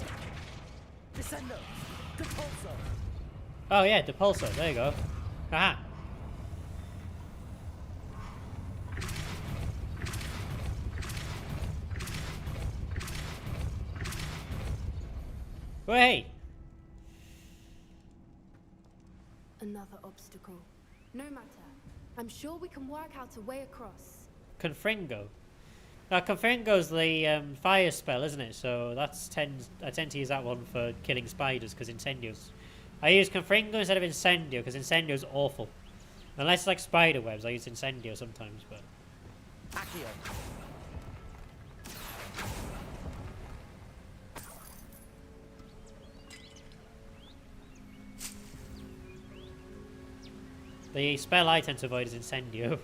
Descendo. Depulso. Oh yeah, Depulso, there you go. Haha. Hey! Another obstacle. No matter. I'm sure we can work out a way across. Confringo. Now, Confringo's the fire spell, isn't it? So I tend to use that one for killing spiders, because Incendio's... I use Confringo instead of Incendio, because Incendio's awful. Unless it's like spider webs, I use Incendio sometimes, but... Accio. The spell I tend to avoid is Incendio.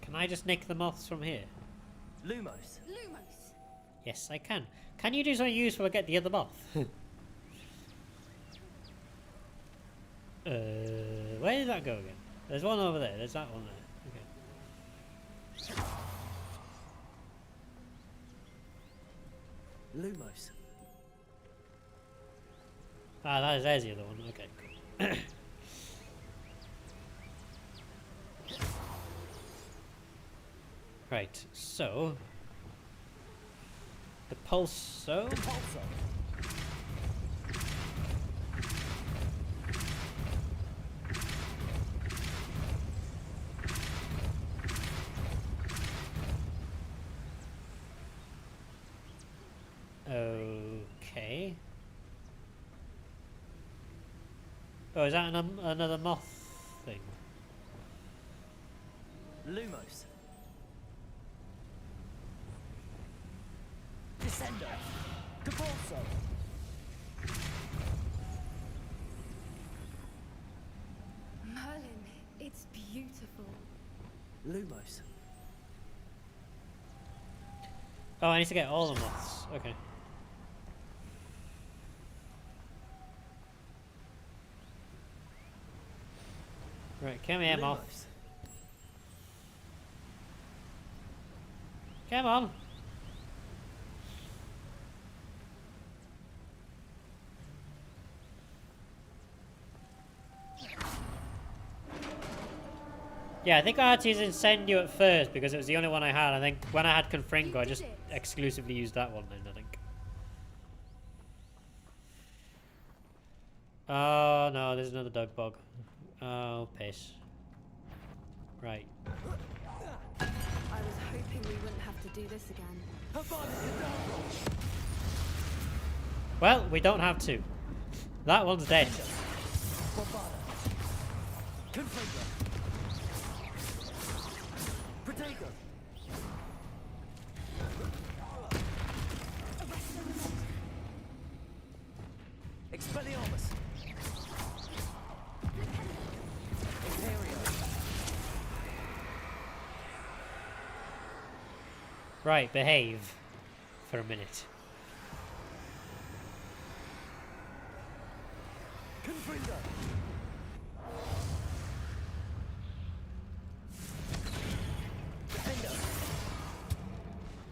Can I just nick the moths from here? Lumos. Lumos! Yes, I can. Can you do something useful to get the other moth? Where did that go again? There's one over there. There's that one there. Okay. Lumos. Ah, there's the other one. Okay, cool. Right, so... Depulso... Depulso. Okay. Oh, is that another moth thing? Lumos. Descendo. Depulso. Merlin, it's beautiful. Lumos. Oh, I need to get all the moths. Okay. Right, come here, moth. Lumos. Come on. Yeah, I think I had to use Incendio at first because it was the only one I had. I think when I had Confringo, I just exclusively used that one then, I think. Oh no, there's another dog bug. Oh, piss. Right. I was hoping we wouldn't have to do this again. Well, we don't have to. That one's dead. Expelliarmus! Right, behave for a minute.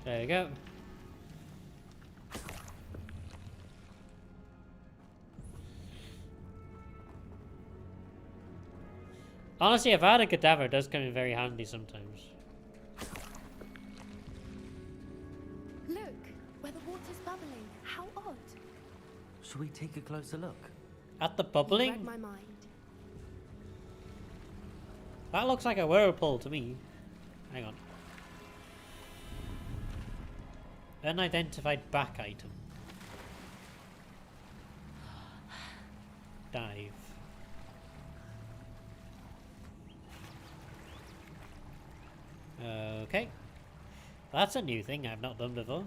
There we go. Honestly, if I had a cadaver, it does come in very handy sometimes. Look, where the water's bubbling. How odd. Should we take a closer look? At the You read bubbling? my mind. That looks like a whirlpool to me. Hang on. Unidentified back item. Dive. Okay. That's a new thing I've not done before.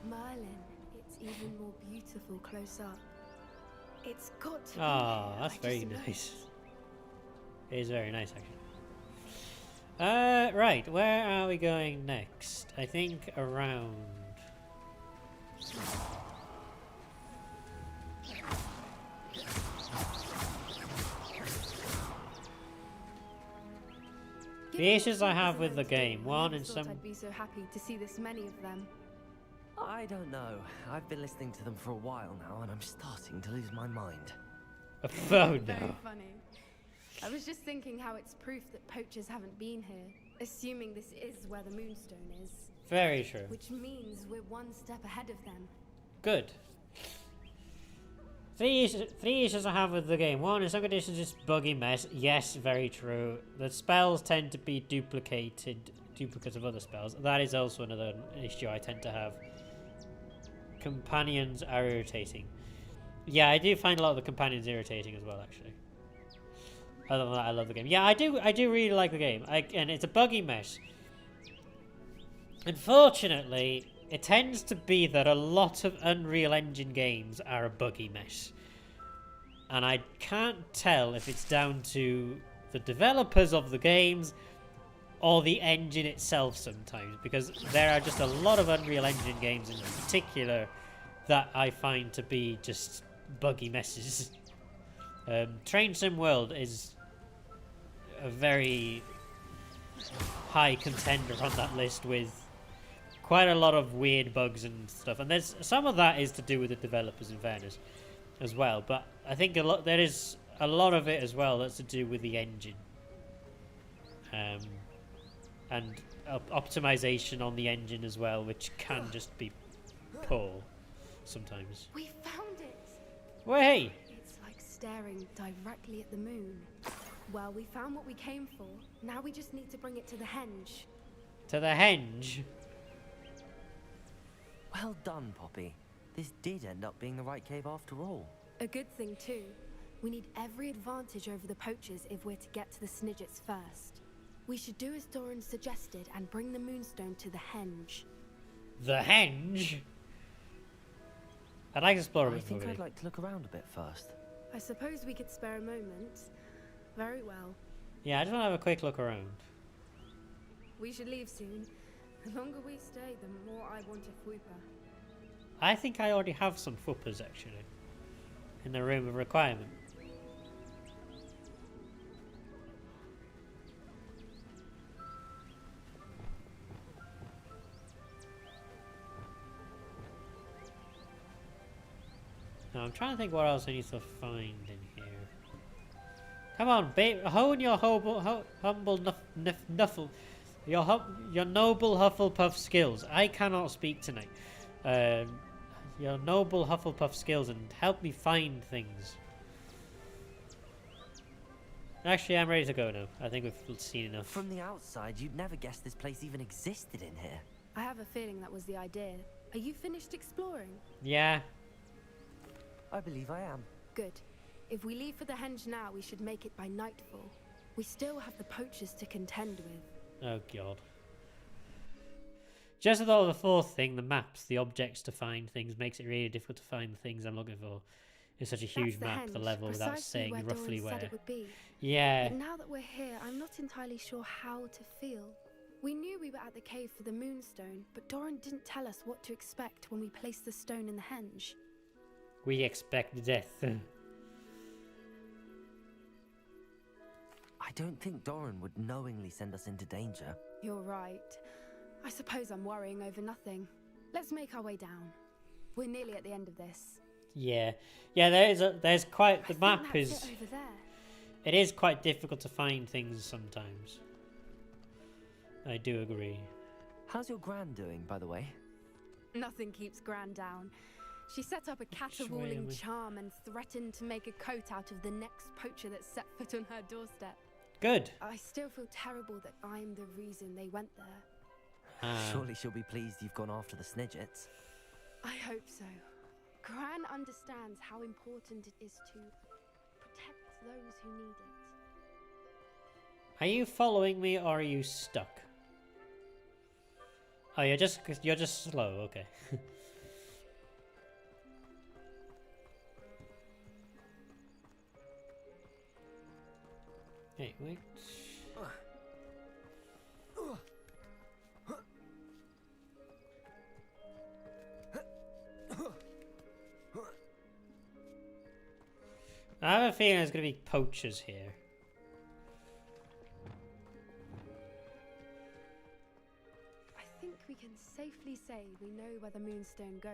Merlin, it's even more beautiful close up. It's got to be Ah, here, that's I just very know nice. it. It is very nice, actually. Right, where are we going next? I think around. Given The what issues I Steve have was with the meant to do, game, I one never in thought some. I'd be so happy to see this many of them. I don't know. I've been listening to them for a while now, and I'm starting to lose my mind. Oh Very no. funny. I was just thinking how it's proof that poachers haven't been here, assuming this is where the moonstone is. Very true. Which means we're one step ahead of them. Good. Three issues I have with the game. One, in some conditions, it's buggy mess. Yes, very true. The spells tend to be duplicates of other spells. That is also another issue I tend to have. Companions are irritating. Yeah, I do find a lot of the companions irritating as well, actually. Other than that, I love the game. Yeah, I do really like the game. And it's a buggy mess. Unfortunately, it tends to be that a lot of Unreal Engine games are a buggy mess. And I can't tell if it's down to the developers of the games or the engine itself sometimes, because there are just a lot of Unreal Engine games in particular that I find to be just buggy messes. Train Sim World is a very high contender on that list with quite a lot of weird bugs and stuff, and there's some of that is to do with the developers, in fairness, as well. But I think there is a lot of it as well that's to do with the engine, and optimization on the engine as well, which can just be poor sometimes. We found it! Way! It's like staring directly at the moon. Well, we found what we came for. Now we just need to bring it to the henge. To the henge. Well done, Poppy. This did end up being the right cave after all. A good thing, too. We need every advantage over the poachers if we're to get to the Snidgets first. We should do as Doran suggested and bring the moonstone to the henge. The henge? I'd like to explore a I bit more. think I'd like to look around a bit first. I suppose we could spare a moment. Very well. Yeah, I just want to have a quick look around. We should leave soon. The longer we stay, the more I want a fwooper. I think I already have some flippers actually in the room of requirement. Now I'm trying to think what else I need to find in here. Come on, hone your humble nuffle, your noble Hufflepuff skills. I cannot speak tonight. Your noble Hufflepuff skills and help me find things. Actually, I'm ready to go now. I think we've seen enough. From the outside, you'd never guess this place even existed in here. I have a feeling that was the idea. Are you finished exploring? Yeah. I believe I am. Good. If we leave for the henge now, we should make it by nightfall. We still have the poachers to contend with. Oh god. Just about the fourth thing, the maps, the objects to find things, makes it really difficult to find the things I'm looking for. It's such a huge map, the level, without saying roughly where. Said it would be. Yeah. But now that we're here, I'm not entirely sure how to feel. We knew we were at the cave for the moonstone, but Doran didn't tell us what to expect when we placed the stone in the henge. We expect death. I don't think Doran would knowingly send us into danger. You're right. I suppose I'm worrying over nothing. Let's make our way down. We're nearly at the end of this. Yeah. Yeah, there's quite, the map is, it over there. It is quite difficult to find things sometimes. I do agree. How's your gran doing, by the way? Nothing keeps Gran down. She set up a caterwauling charm and threatened to make a coat out of the next poacher that set foot on her doorstep. Good. I still feel terrible that I'm the reason they went there. Surely she'll be pleased you've gone after the Snidgets. I hope so. Gran understands how important it is to protect those who need it. Are you following me or are you stuck? Oh, you're just slow, okay. Hey, wait. I have a feeling there's going to be poachers here. I think we can safely say we know where the moonstone goes.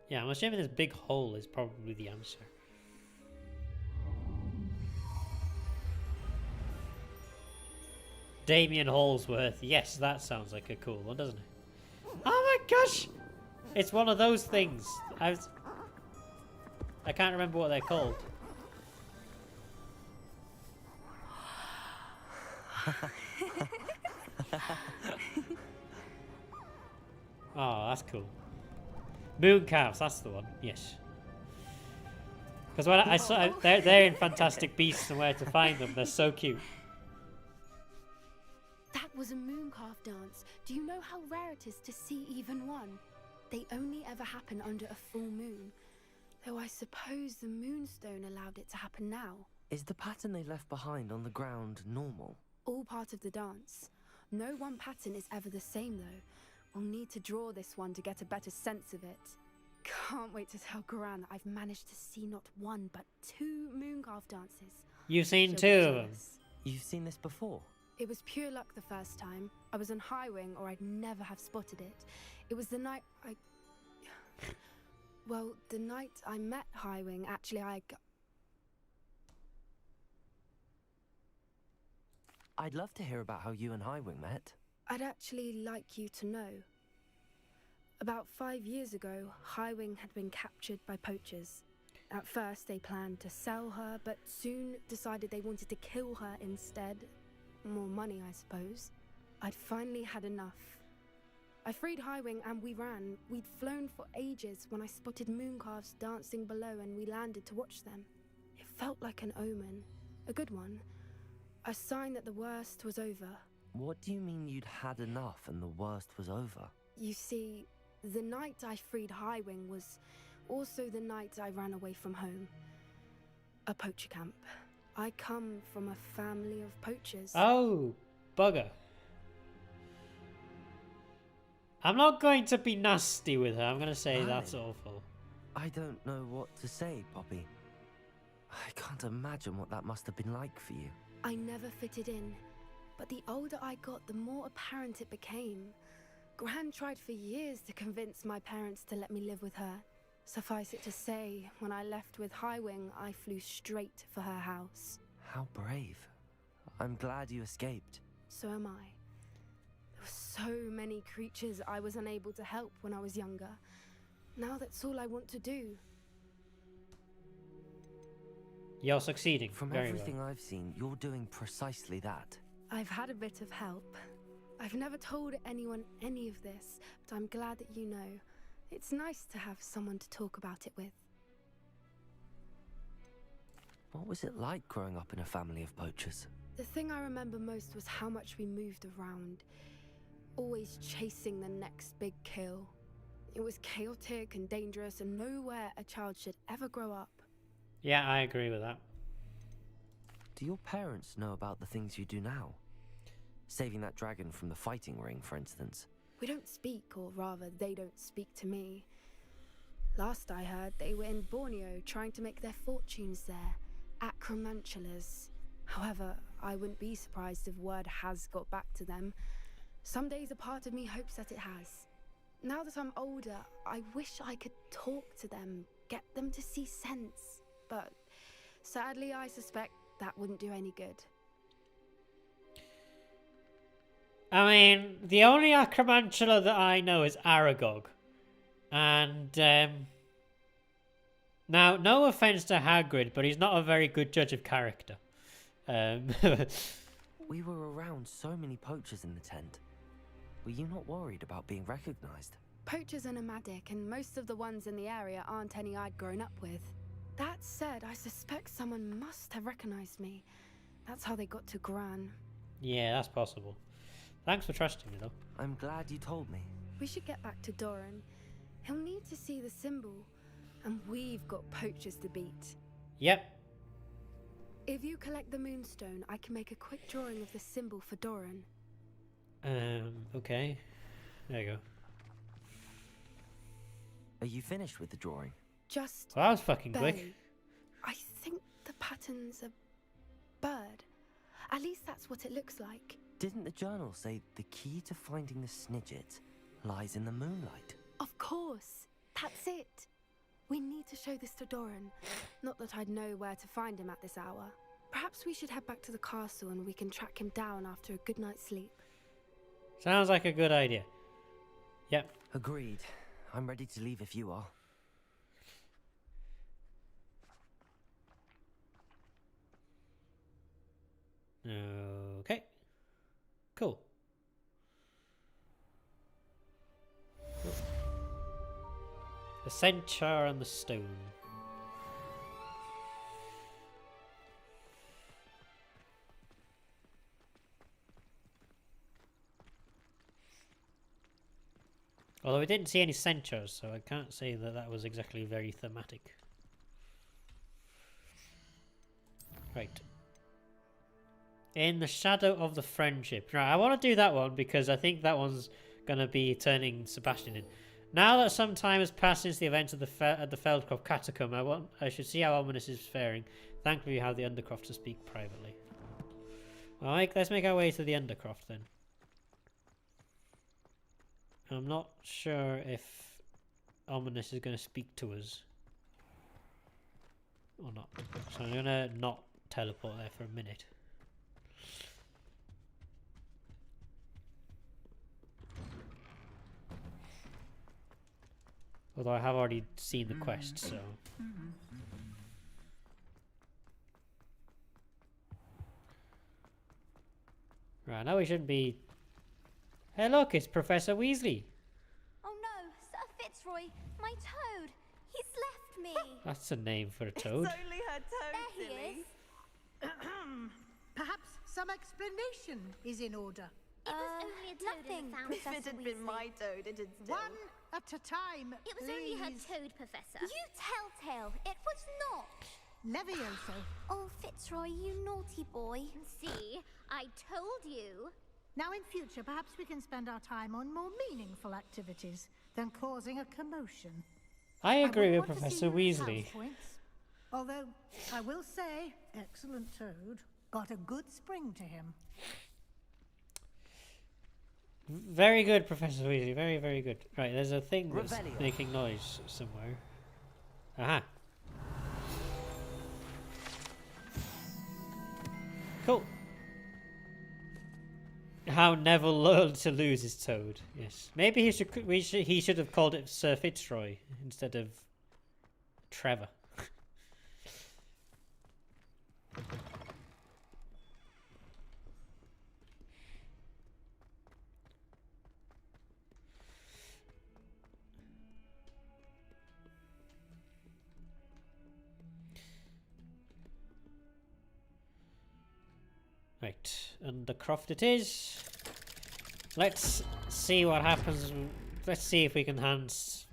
Yeah, I'm assuming this big hole is probably the answer. Damien Hallsworth. Yes, that sounds like a cool one, doesn't it? Oh my gosh! It's one of those things. I can't remember what they're called. Oh, that's cool. Mooncalves, that's the one. Yes. Because when I saw they're in Fantastic Beasts and Where to Find Them. They're so cute. That was a mooncalf dance. Do you know how rare it is to see even one? They only ever happen under a full moon. Though I suppose the moonstone allowed it to happen now. Is the pattern they left behind on the ground normal? All part of the dance. No one pattern is ever the same though. We'll need to draw this one to get a better sense of it. Can't wait to tell Gran that I've managed to see not one but 2 mooncalf dances. You've seen She'll 2 be of them. jealous. You've seen this before? It was pure luck the first time. I was on Highwing or I'd never have spotted it. It was the night Well, the night I met Highwing, actually I'd love to hear about how you and Highwing met. I'd actually like you to know. About 5 years ago, Highwing had been captured by poachers. At first, they planned to sell her, but soon decided they wanted to kill her instead. More money, I suppose. I'd finally had enough. I freed Highwing and we ran. We'd flown for ages when I spotted mooncalves dancing below and we landed to watch them. It felt like an omen. A good one. A sign that the worst was over. What do you mean you'd had enough and the worst was over? You see, the night I freed Highwing was also the night I ran away from home. A poacher camp. I come from a family of poachers. Oh, bugger. I'm not going to be nasty with her. I'm going to say that's awful. I don't know what to say, Poppy. I can't imagine what that must have been like for you. I never fitted in, but the older I got, the more apparent it became. Gran tried for years to convince my parents to let me live with her. Suffice it to say, when I left with Highwing, I flew straight for her house. How brave. I'm glad you escaped. So am I. There were so many creatures I was unable to help when I was younger. Now that's all I want to do. You're succeeding. From very everything well. I've seen, you're doing precisely that. I've had a bit of help. I've never told anyone any of this, but I'm glad that you know. It's nice to have someone to talk about it with. What was it like growing up in a family of poachers? The thing I remember most was how much we moved around, always chasing the next big kill. It was chaotic and dangerous, and nowhere a child should ever grow up. Yeah, I agree with that. Do your parents know about the things you do now? Saving that dragon from the fighting ring, for instance. We don't speak, or rather, they don't speak to me. Last I heard, they were in Borneo trying to make their fortunes there, acromantulas. However, I wouldn't be surprised if word has got back to them. Some days a part of me hopes that it has. Now that I'm older, I wish I could talk to them, get them to see sense. But sadly, I suspect that wouldn't do any good. I mean, the only acromantula that I know is Aragog. And, now, no offense to Hagrid, but he's not a very good judge of character. We were around so many poachers in the tent. Were you not worried about being recognized? Poachers are nomadic, and most of the ones in the area aren't any I'd grown up with. That said, I suspect someone must have recognized me. That's how they got to Gran. Yeah, that's possible. Thanks for trusting me, though. I'm glad you told me. We should get back to Doran. He'll need to see the symbol, and we've got poachers to beat. Yep. If you collect the moonstone, I can make a quick drawing of the symbol for Doran. Okay. There you go. Are you finished with the drawing? Just Well, that was fucking barely. quick. I think the pattern's a bird. At least that's what it looks like. Didn't the journal say the key to finding the Snidget lies in the moonlight? Of course. That's it. We need to show this to Doran. Not that I'd know where to find him at this hour. Perhaps we should head back to the castle and we can track him down after a good night's sleep. Sounds like a good idea. Yep. Agreed. I'm ready to leave if you are. Okay. Cool. The centaur and the stone. Although we didn't see any centaurs, so I can't say that that was exactly very thematic. Right. In the shadow of the friendship. Right, I want to do that one because I think that one's going to be turning Sebastian in. Now that some time has passed since the events of at the Feldcroft Catacomb, I should see how Ominous is faring. Thankfully, you have the Undercroft to speak privately. Well, let's make our way to the Undercroft then. I'm not sure if Ominous is going to speak to us or not, so I'm going to not teleport there for a minute. Although I have already seen the quest, so... Right, now we shouldn't be... Hey look, it's Professor Weasley! Oh no, Sir Fitzroy, my toad! He's left me! That's a name for a toad. It's only her toad, There he silly. is. Perhaps some explanation is in order. It was only a toad Nothing. in the found If it Professor had been Weasley. my toad, it'd still... One at a time, It was please. only her toad, Professor. You telltale. It was not. Levioso. Oh, Fitzroy, you naughty boy. See, I told you. Now in future, perhaps we can spend our time on more meaningful activities than causing a commotion. I agree with would want to see Professor you at Weasley. South Points. Although, I will say, excellent toad. Got a good spring to him. Very good, Professor Weasley. Very, very good. Right, there's a thing that's Revelio. making noise somewhere. Aha. Cool. How Neville learned to lose his toad. Yes. Maybe he should have called it Sir Fitzroy instead of Trevor. Right, Undercroft it is. Let's see what happens. Let's see if we can hand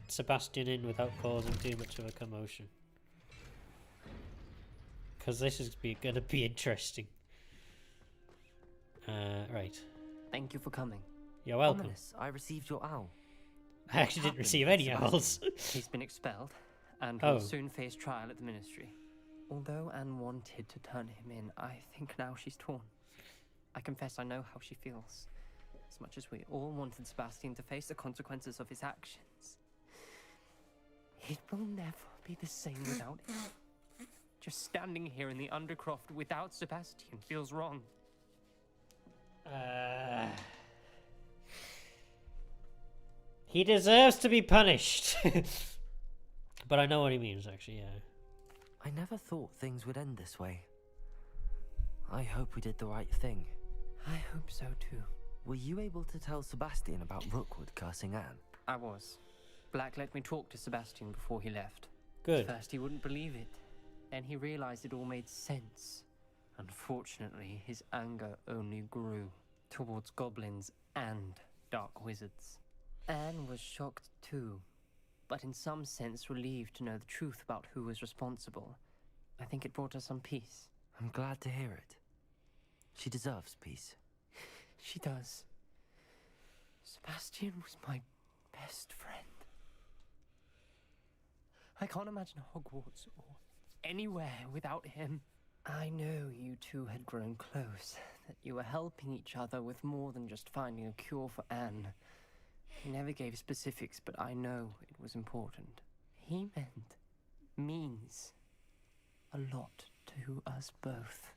Sebastian in without causing too much of a commotion. Because this is going to be interesting. Right. Thank you for coming. You're welcome. Ominous, I received your owl. I actually didn't receive any owls. He's been expelled, and Oh. will soon face trial at the Ministry. Although Anne wanted to turn him in, I think now she's torn. I confess I know how she feels. As much as we all wanted Sebastian to face the consequences of his actions. It will never be the same without him. Just standing here in the Undercroft without Sebastian feels wrong. He deserves to be punished. But I know what he means, actually, yeah. I never thought things would end this way. I hope we did the right thing. I hope so too. Were you able to tell Sebastian about Rookwood cursing Anne? I was. Black let me talk to Sebastian before he left. Good. At first he wouldn't believe it. Then he realized it all made sense. Unfortunately, his anger only grew towards goblins and dark wizards. Anne was shocked too, but in some sense relieved to know the truth about who was responsible. I think it brought her some peace. I'm glad to hear it. She deserves peace. She does. Sebastian was my best friend. I can't imagine Hogwarts or anywhere without him. I know you two had grown close, that you were helping each other with more than just finding a cure for Anne. He never gave specifics, but I know it was important. He means a lot to us both.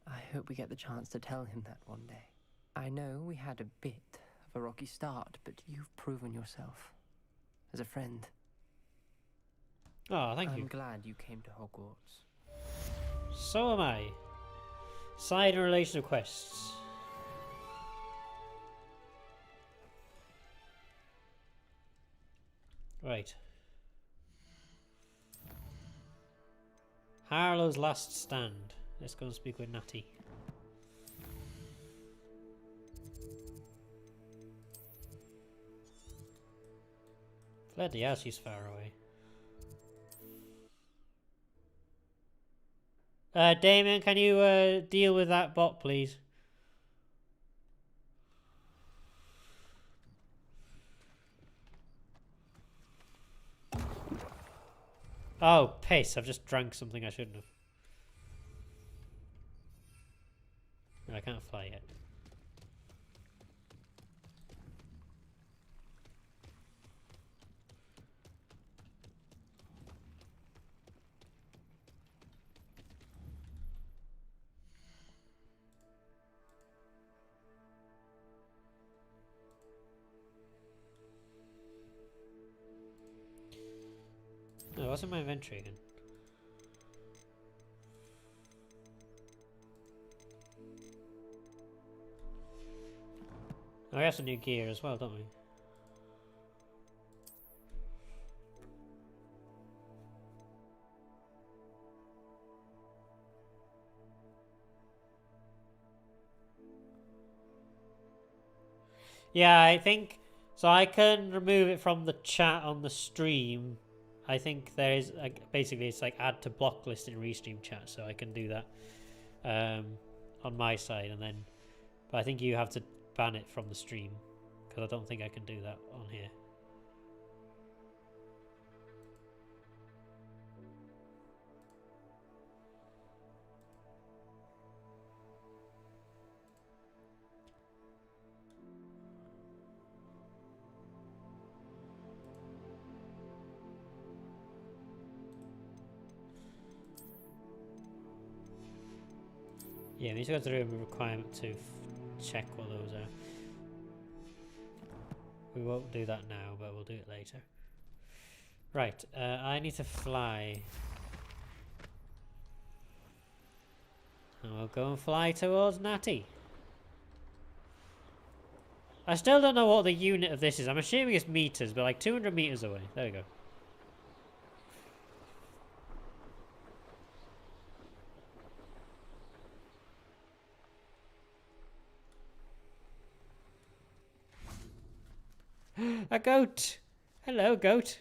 I hope we get the chance to tell him that one day. I know we had a bit of a rocky start, but you've proven yourself as a friend. Oh, thank you. I'm glad you came to Hogwarts. So am I. Side and relational quests. Right. Harlow's last stand. Let's go and speak with Natty. Bloody hell, she's far away. Damien, can you deal with that bot, please? Oh, piss. I've just drank something I shouldn't have. I can't fly yet. No, what's in my inventory again? Oh, we have some new gear as well, don't we? Yeah, I think so. I can remove it from the chat on the stream. I think there is basically it's like add to block list in restream chat, so I can do that on my side, and then but I think you have to ban it from the stream because I don't think I can do that on here. Yeah, we need to go through a requirement to check what those are. We won't do that now, but we'll do it later. Right, I need to fly. And we'll go and fly towards Natty. I still don't know what the unit of this is. I'm assuming it's meters, but like 200 meters away. There we go. A goat! Hello, goat.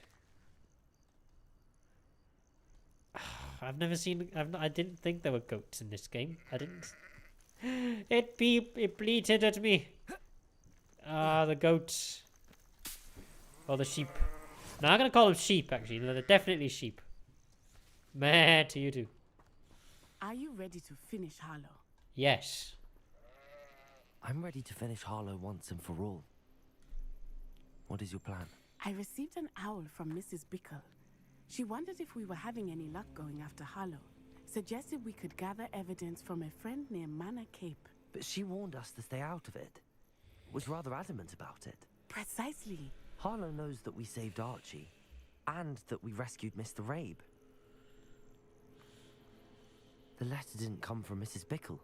I've never seen. I didn't think there were goats in this game. I didn't. It bleated at me. Ah, the goats. Or the sheep. No, I'm gonna call them sheep. Actually, no, they're definitely sheep. Meh to you too. Are you ready to finish Harlow? Yes. I'm ready to finish Harlow once and for all. What is your plan? I received an owl from Mrs. Bickle. She wondered if we were having any luck going after Harlow. Suggested we could gather evidence from a friend near Manor Cape. But she warned us to stay out of it. Was rather adamant about it. Precisely. Harlow knows that we saved Archie, and that we rescued Mr. Rabe. The letter didn't come from Mrs. Bickle,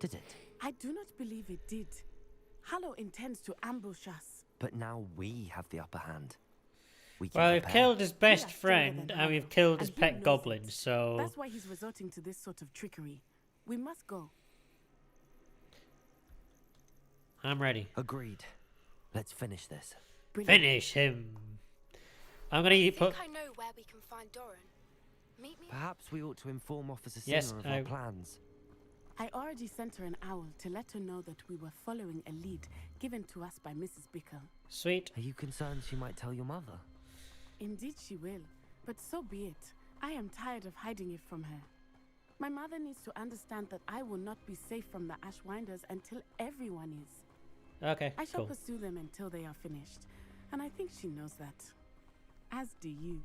did it? I do not believe it did. Harlow intends to ambush us. But now we have the upper hand. We can Well, we've prepare. killed his best We are stronger friend, than and Harlow, we've killed his and he pet knows goblin, it. so... That's why he's resorting to this sort of trickery. We must go. I'm ready. Agreed. Let's finish this. Brilliant. Finish him. I'm gonna I put... think I know where we can find Doran. Meet me. Perhaps we ought to inform Officer Yes, Singer of our plans. I already sent her an owl to let her know that we were following a lead given to us by Mrs. Bickle. Sweet. Are you concerned she might tell your mother? Indeed she will, but so be it. I am tired of hiding it from her. My mother needs to understand that I will not be safe from the Ashwinders until everyone is. Okay, I shall cool. pursue them until they are finished, and I think she knows that. As do you.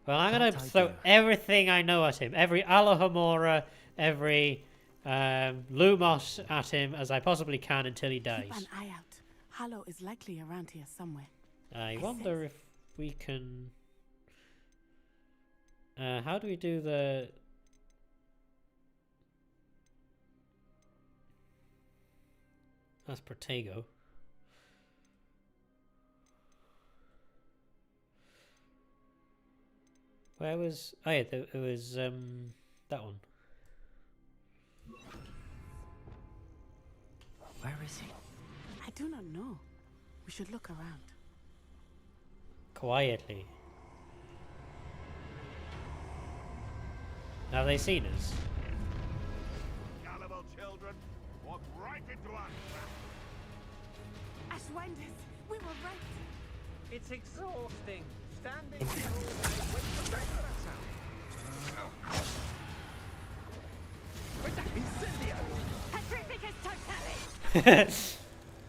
Well, I'm gonna That I throw do. everything I know at him. Every Alohomora, every Lumos at him as I possibly can until he dies. Keep an eye out. Harlow is likely around here somewhere. I wonder if we can... how do we do the... That's Protego. Where was... Oh yeah, it was that one. Where is he? I do not know. We should look around. Quietly. Have they seen us? Gullible children, walk right into our trap. Ashwinders, we were right. It's exhausting. Standing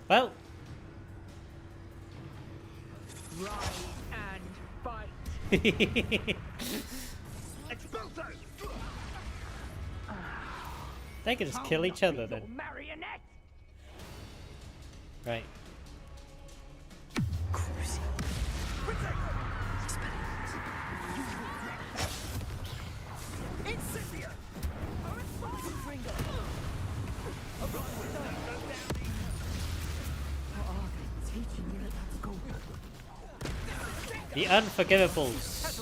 Well, rise and fight. they could just kill each other then. Marionette. Right. The Unforgivables.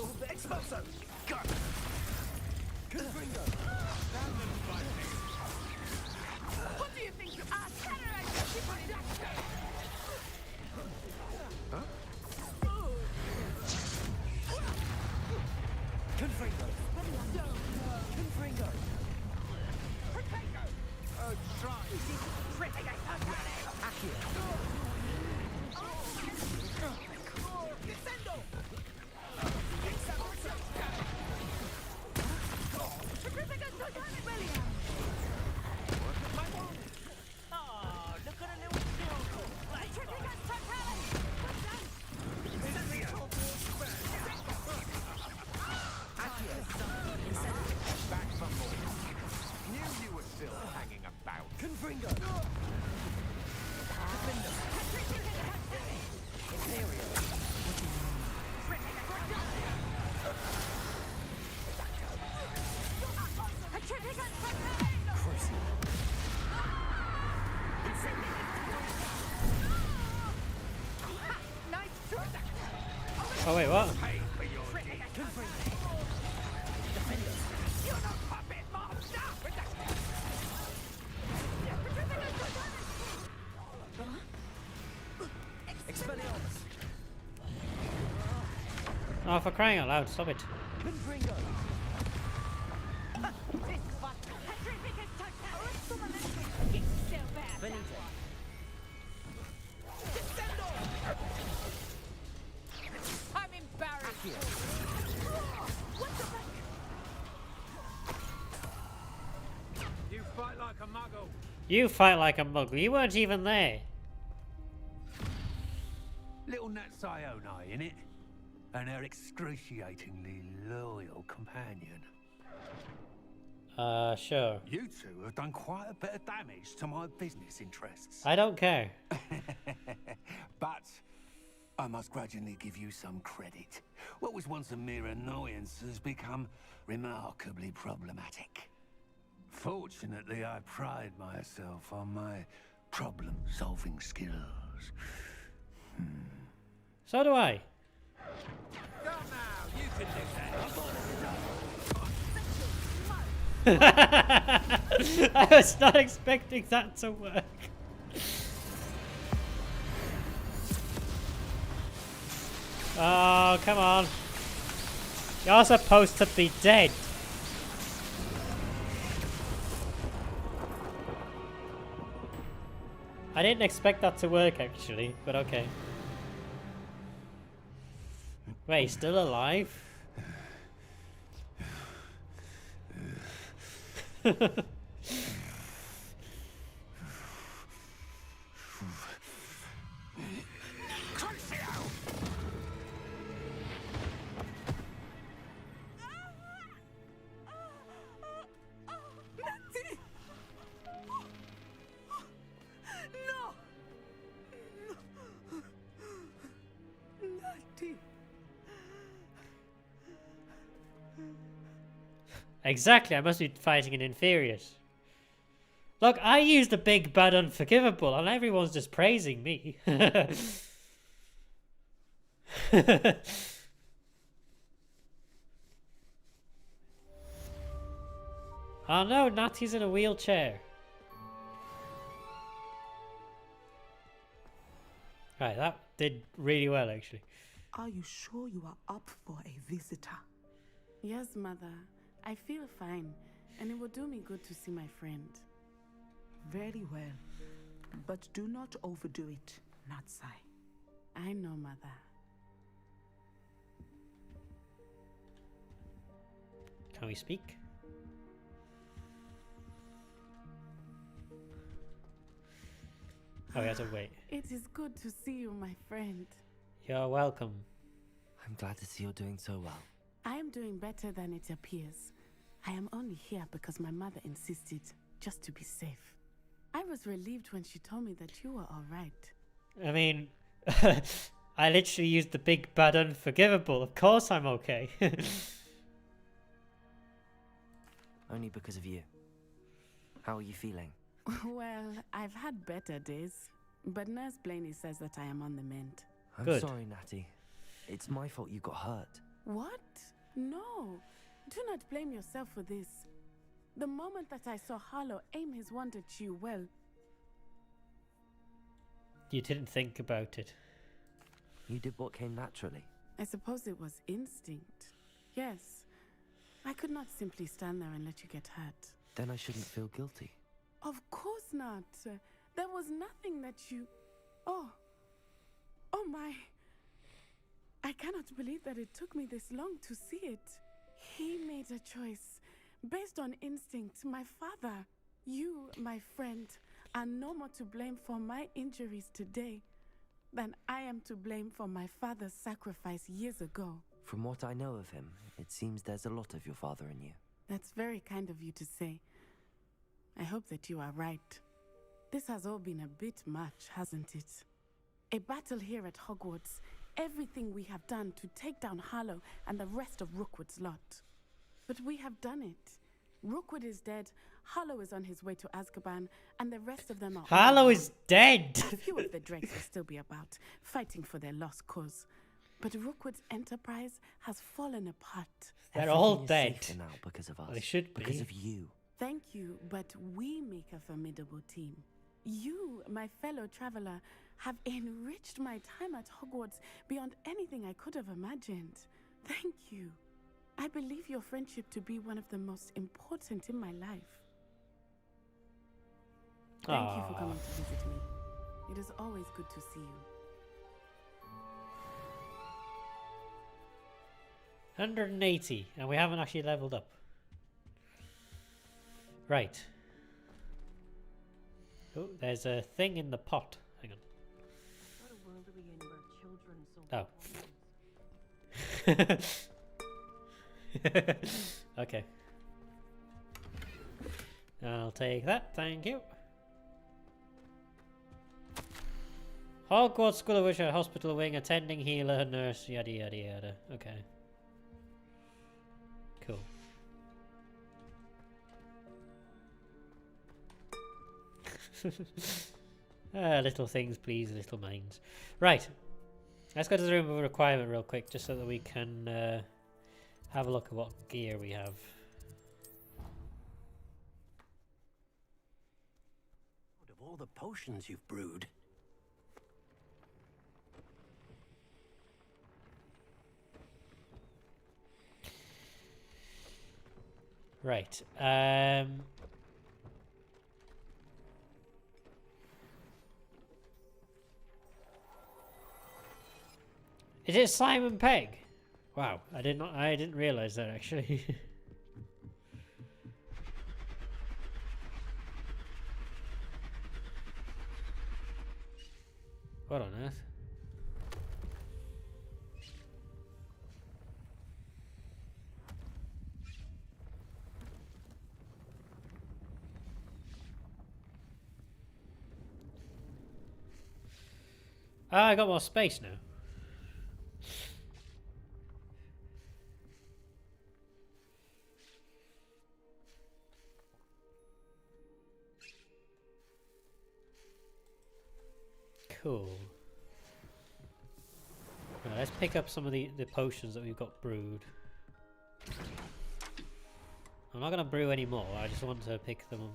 What do you think you are? Terrorizing people in action! Oh wait, what? Pay for your deed. You're not puppet monster! Oh, for crying out loud, stop it. I'm embarrassed. You fight like a muggle. You fight like a muggle. You weren't even there. Little Nat Sioni, innit? And her excruciatingly loyal companion. Sure. You two have done quite a bit of damage to my business interests. I don't care. But I must grudgingly give you some credit. What was once a mere annoyance has become remarkably problematic. Fortunately, I pride myself on my problem-solving skills. So do I. Come now, you can do I was not expecting that to work. Oh, come on. You're supposed to be dead. I didn't expect that to work, actually, but okay. Wait, he's still alive? Exactly, I must be fighting an inferiors. Look, I used the big bad unforgivable and everyone's just praising me. Oh no, Natty's in a wheelchair. Right, that did really well actually. Are you sure you are up for a visitor? Yes, Mother. I feel fine, and it will do me good to see my friend. Very well. But do not overdo it, Natsai. I know, Mother. Can we speak? Oh, we have to wait. It is good to see you, my friend. You're welcome. I'm glad to see you're doing so well. I am doing better than it appears. I am only here because my mother insisted, just to be safe. I was relieved when she told me that you were all right. I mean, I literally used the big bad unforgivable. Of course I'm okay. Only because of you. How are you feeling? Well, I've had better days, but Nurse Blaney says that I am on the mend. I'm Good. sorry, Natty. It's my fault you got hurt. What? No. Do not blame yourself for this. The moment that I saw Harlow aim his wand at you, well... You didn't think about it. You did what came naturally. I suppose it was instinct. Yes. I could not simply stand there and let you get hurt. Then I shouldn't feel guilty. Of course not. There was nothing that you... Oh. Oh my. I cannot believe that it took me this long to see it. He made a choice based on instinct. My father, you, my friend, are no more to blame for my injuries today than I am to blame for my father's sacrifice years ago. From what I know of him, it seems there's a lot of your father in you. That's very kind of you to say. I hope that you are right. This has all been a bit much, hasn't it? A battle here at Hogwarts. Everything we have done to take down Harlow and the rest of Rookwood's lot. But we have done it. Rookwood is dead, Harlow is on his way to Azkaban, and the rest of them are... Harlow is dead! A few of the Drakes will still be about, fighting for their lost cause. but Rookwood's enterprise has fallen apart. They're all Everything is dead. safer now because of us. They should be. Because of you. Thank you, but we make a formidable team. You, my fellow traveler, have enriched my time at Hogwarts beyond anything I could have imagined. Thank you. I believe your friendship to be one of the most important in my life. Thank you for coming to visit me. It is always good to see you. 180, and we haven't actually leveled up. Right. Oh, there's a thing in the pot. Hang on. Oh. Okay. I'll take that, thank you. Hogwarts School of Witch Hospital Wing, attending healer, nurse, yada yada yada. Okay. Cool. Little things, please, little minds. Right. Let's go to the room of requirement real quick, just so that we can have a look at what gear we have. Of all the potions you've brewed. Right. Is it Simon Pegg? Wow, I didn't realize that actually. What on earth? Ah, I got more space now. Cool. Right, let's pick up some of the potions that we've got brewed. I'm not going to brew any more, I just want to pick them up.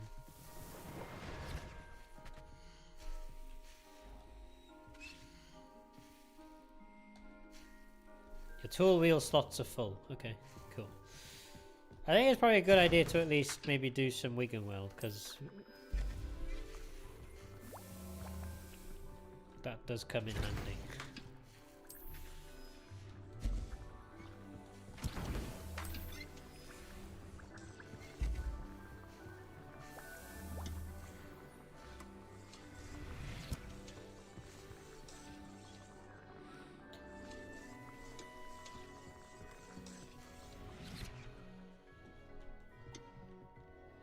Your tool wheel slots are full. Okay, cool. I think it's probably a good idea to at least maybe do some Wiggenweld, because that does come in handy.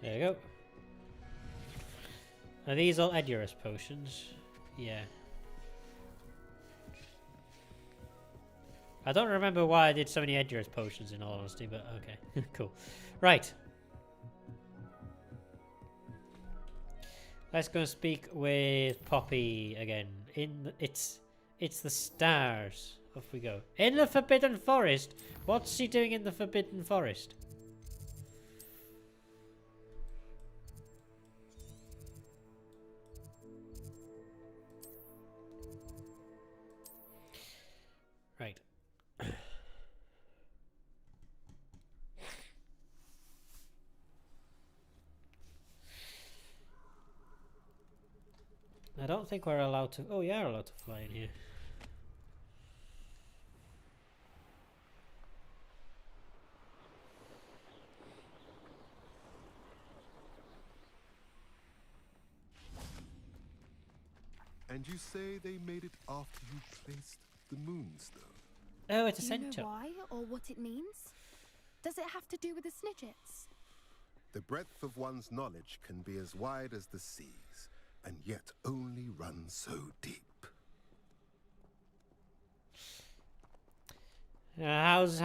There you go. Are these all Edurus potions? Yeah. I don't remember why I did so many Edurus potions in all honesty, but okay. Cool. Right. Let's go speak with Poppy again. It's the stars. Off we go. In the Forbidden Forest? What's she doing in the Forbidden Forest? Right. I don't think we're allowed to... Oh, you are allowed to fly in here. And you say they made it after you placed the moonstone? Oh, it's a Do you centaur. know why or what it means? Does it have to do with the snidgets? The breadth of one's knowledge can be as wide as the seas, and yet only run so deep. How's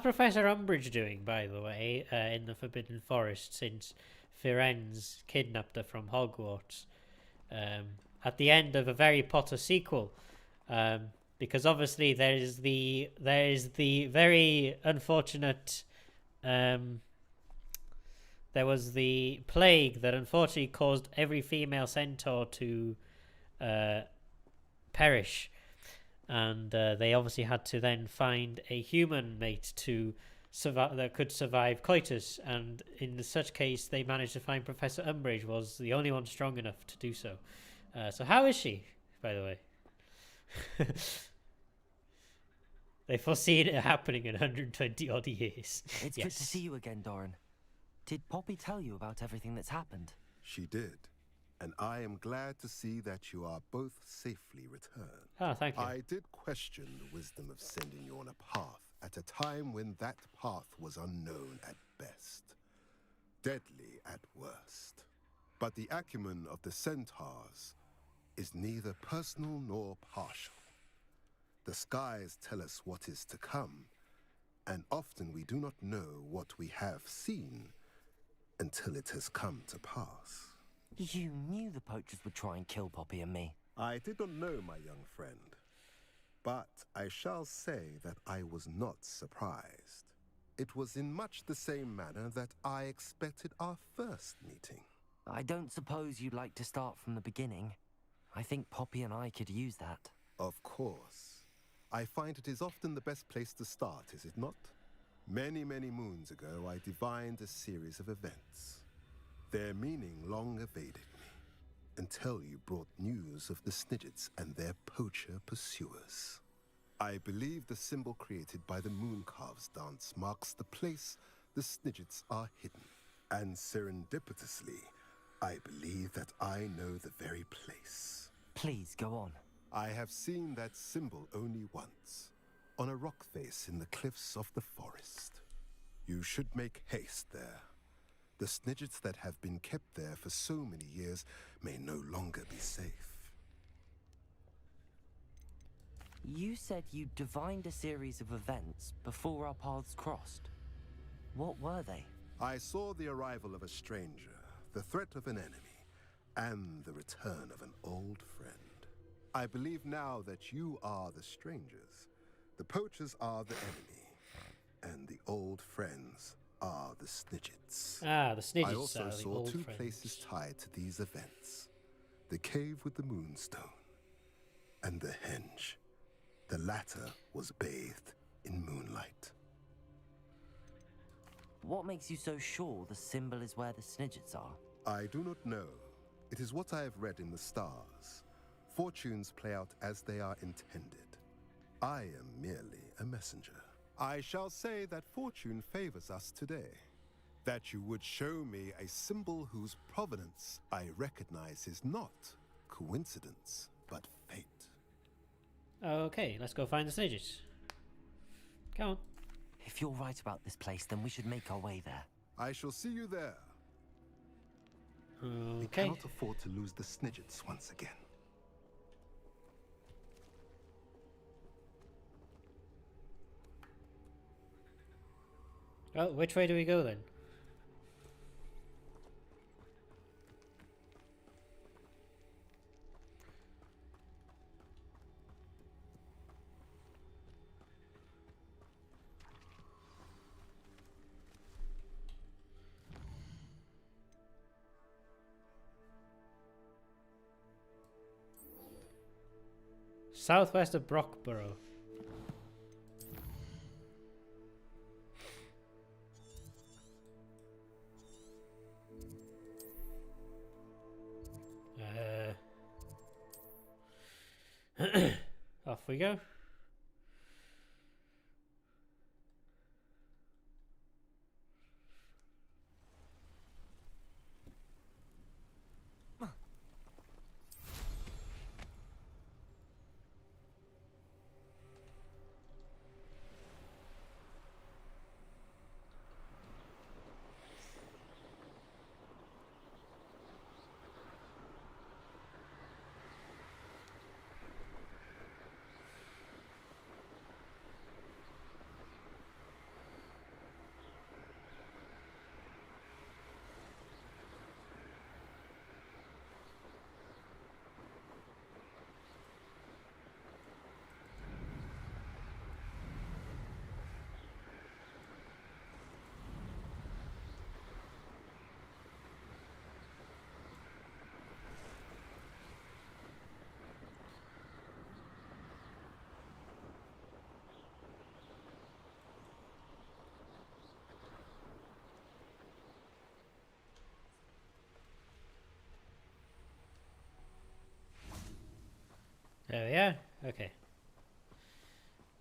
Professor Umbridge doing, by the way, in the Forbidden Forest since Firenze kidnapped her from Hogwarts? at the end of a Harry Potter sequel, because obviously there is the very unfortunate. There was the plague that unfortunately caused every female centaur to perish, and they obviously had to then find a human mate to survive that could survive coitus. And in such case, they managed to find Professor Umbridge was the only one strong enough to do so. So how is she, by the way? They foreseen it happening in 120 odd years. It's good to see you again, Doran. Did Poppy tell you about everything that's happened? She did. And I am glad to see that you are both safely returned. Oh, thank you. I did question the wisdom of sending you on a path at a time when that path was unknown at best, deadly at worst. But the acumen of the centaurs is neither personal nor partial. The skies tell us what is to come, and often we do not know what we have seen until it has come to pass. You knew the poachers would try and kill Poppy and me. I did not know, my young friend, but I shall say that I was not surprised. It was in much the same manner that I expected our first meeting. I don't suppose you'd like to start from the beginning. I think Poppy and I could use that. Of course. I find it is often the best place to start, is it not? Many, many moons ago, I divined a series of events. Their meaning long evaded me, until you brought news of the Snidgets and their poacher pursuers. I believe the symbol created by the Mooncalves dance marks the place the Snidgets are hidden. And serendipitously, I believe that I know the very place. Please, go on. I have seen that symbol only once, on a rock face in the cliffs of the forest. You should make haste there. The Snidgets that have been kept there for so many years may no longer be safe. You said you divined a series of events before our paths crossed. What were they? I saw the arrival of a stranger, the threat of an enemy, and the return of an old friend. I believe now that you are the strangers, the poachers are the enemy, and the old friends are the Snidgets. Ah, the Snidgets. I also are the saw old two friends. places tied to these events. The cave with the moonstone, and the henge. The latter was bathed in moonlight. What makes you so sure the symbol is where the Snidgets are? I do not know. It is what I have read in the stars. Fortunes play out as they are intended. I am merely a messenger. I shall say that fortune favors us today. That you would show me a symbol whose provenance I recognize is not coincidence, but fate. Okay, let's go find the Snidgets. Come on. If you're right about this place, then we should make our way there. I shall see you there. We Okay. cannot afford to lose the Snidgets once again. Oh, which way do we go then? Southwest of Brockborough. Off we go. There we are. Okay.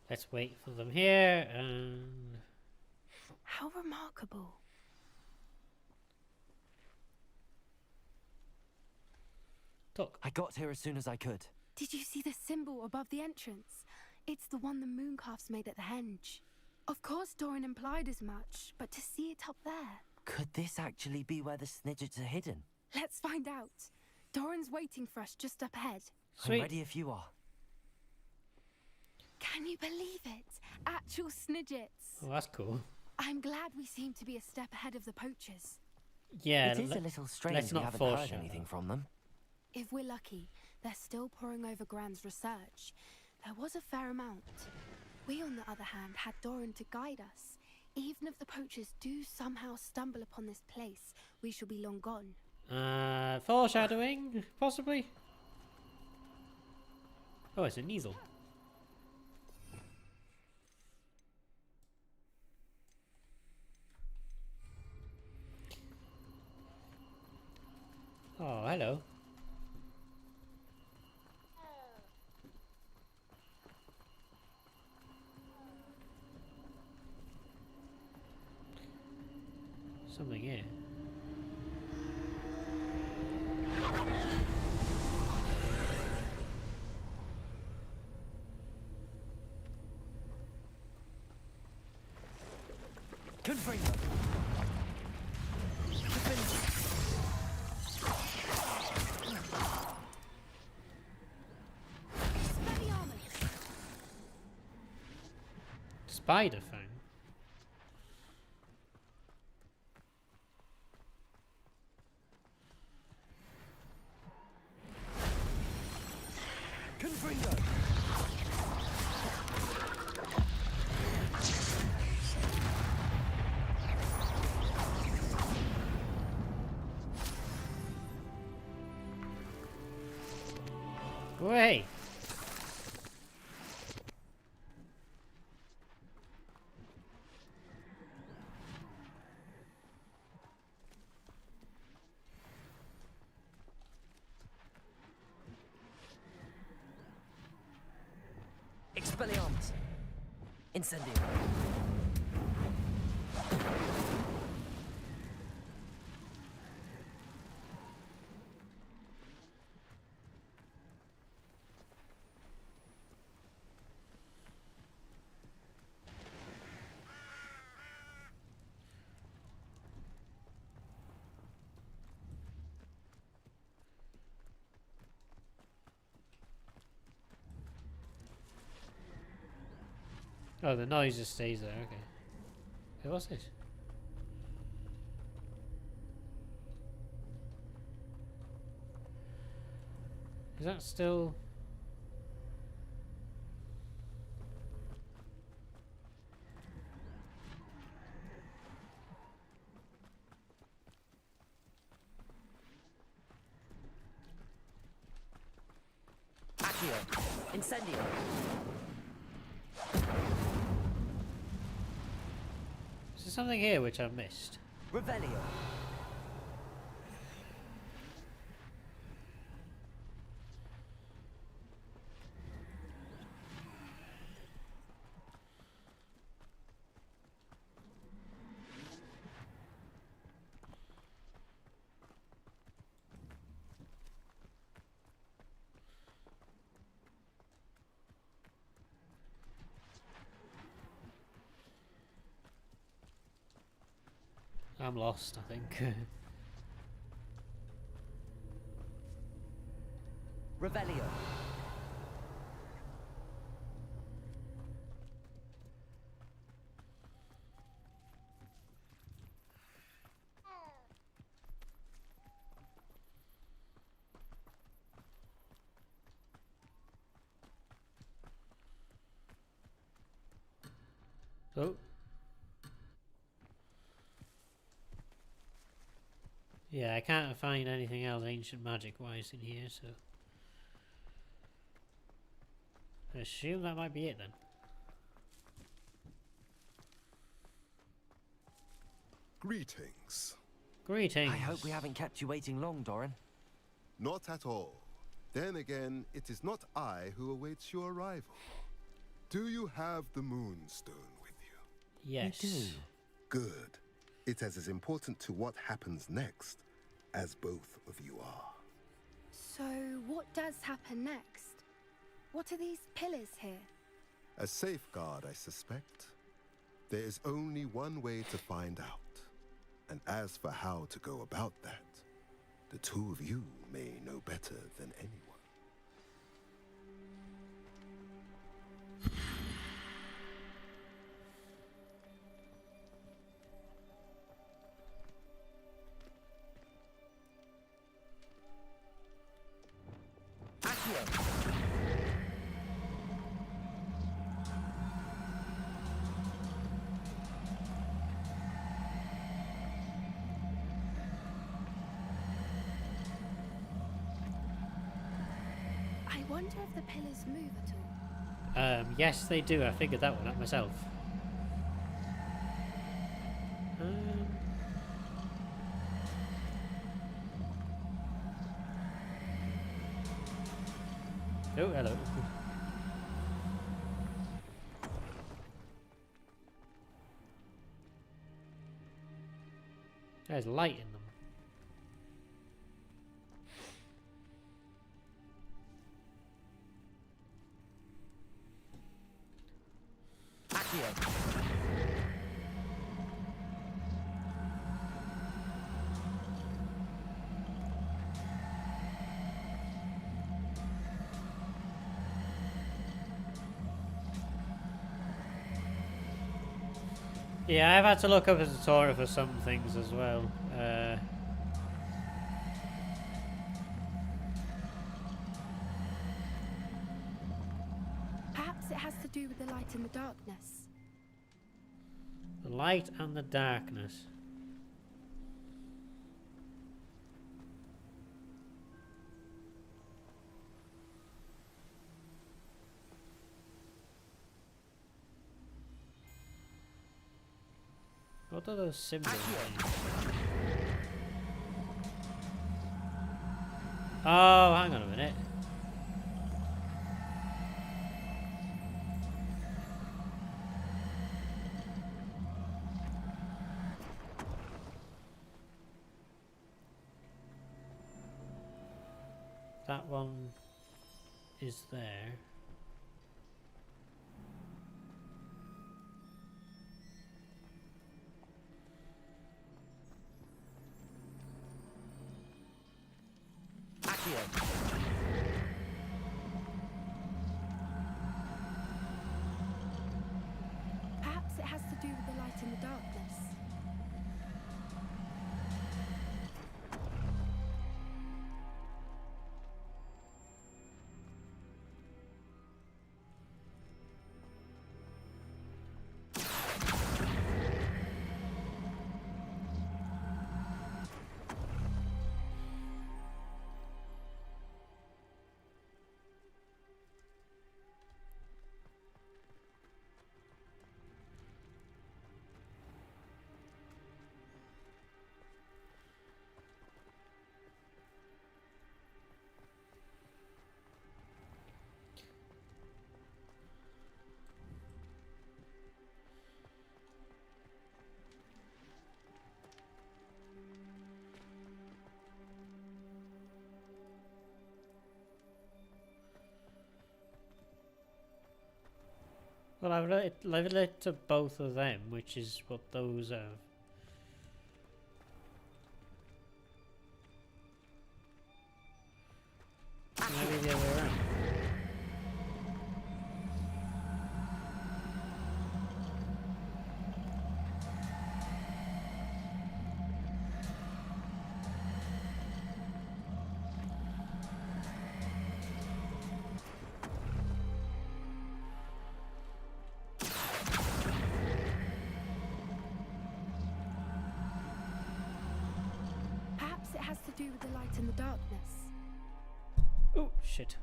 Let's wait for them here and... How remarkable. Look. I got here as soon as I could. Did you see the symbol above the entrance? It's the one the mooncalves made at the henge. Of course Doran implied as much, but to see it up there... Could this actually be where the Snidgets are hidden? Let's find out. Doran's waiting for us just up ahead. Sweet. I'm ready if you are. Can you believe it? Actual Snidgets. Oh, that's cool. I'm glad we seem to be a step ahead of the poachers. Yeah, it is a little strange we haven't heard anything from them. If we're lucky, they're still poring over Gran's research. There was a fair amount. We, on the other hand, had Doran to guide us. Even if the poachers do somehow stumble upon this place, we shall be long gone. Foreshadowing, possibly? Oh, it's a Kneasel. Oh, hello. Something here. Confirm them. Spider Fang. Confringo. Wait. Expelliarmus. Incendio. Oh, the noise just stays there, okay. Hey, what's this? Is that still... Accio. Incendio. Is there something here which I've missed? Revelio. I'm lost, I think. Revelio. Oh. Yeah, I can't find anything else ancient magic wise in here, so I assume that might be it then. Greetings. Greetings. I hope we haven't kept you waiting long, Doran. Not at all. Then again, it is not I who awaits your arrival. Do you have the Moonstone with you? Yes. We do. Good. It is as important to what happens next as both of you are. So, what does happen next? What are these pillars here? A safeguard, I suspect. There is only one way to find out. And as for how to go about that, the two of you may know better than anyone. I wonder if the pillars move at all. Yes, they do. I figured that one out myself. Oh, hello. There's light in them. Yeah, I've had to look up a tutorial for some things as well. Perhaps it has to do with the light and the darkness. The light and the darkness. What are those symbols? Oh, hang on a minute. That one is there. Perhaps it has to do with the light and the darkness. Well, I've related to both of them, which is what those are. Maybe the other way around. Perhaps it has to do with the light and the darkness. Oh, shit.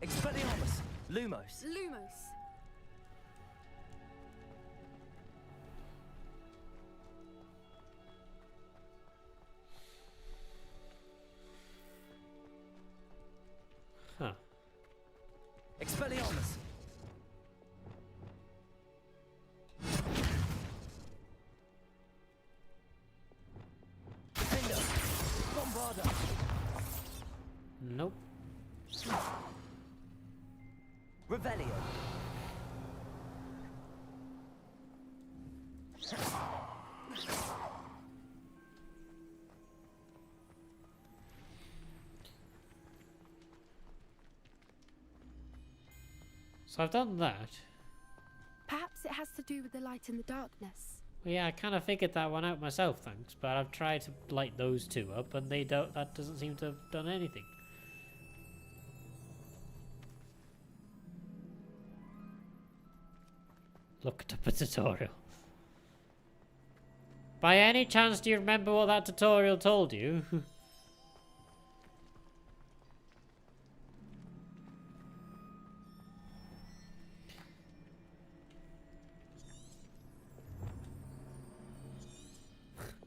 Expelliarmus! Lumos. Lumos. Huh. Expelliarmus. Defender. Bombarda. Nope. Revelio. So I've done that. Perhaps it has to do with the light in the darkness. Well, yeah, I kind of figured that one out myself, thanks. But I've tried to light those two up, and they don't. That doesn't seem to have done anything. Looked up a tutorial. By any chance, do you remember what that tutorial told you?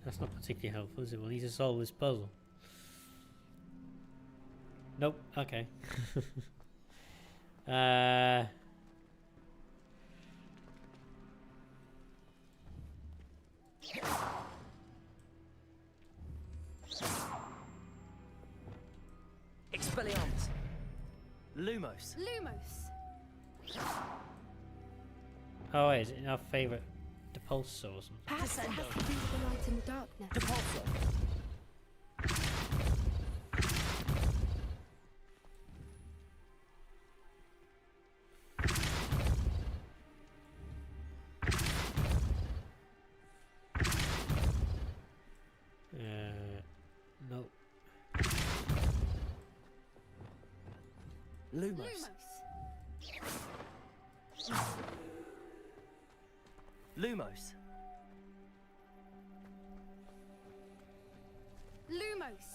That's not particularly helpful, is it? We'll need to solve this puzzle. Nope. Okay. Expelliarmus. Lumos. Lumos. Oh, wait, is it our favourite Depulso or something? Perhaps it has to do with the light in the darkness. Depulso. Nope. Lumos. Lumos. Lumos.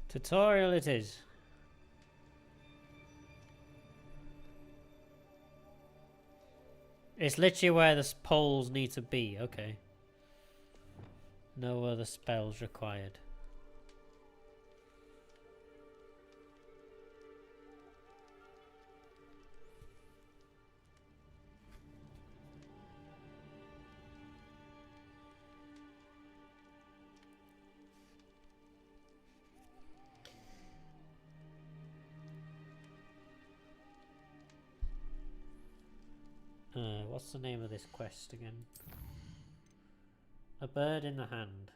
Tutorial it is. It's literally where the poles need to be, okay. No other spells required. What's the name of this quest again? A bird in the hand.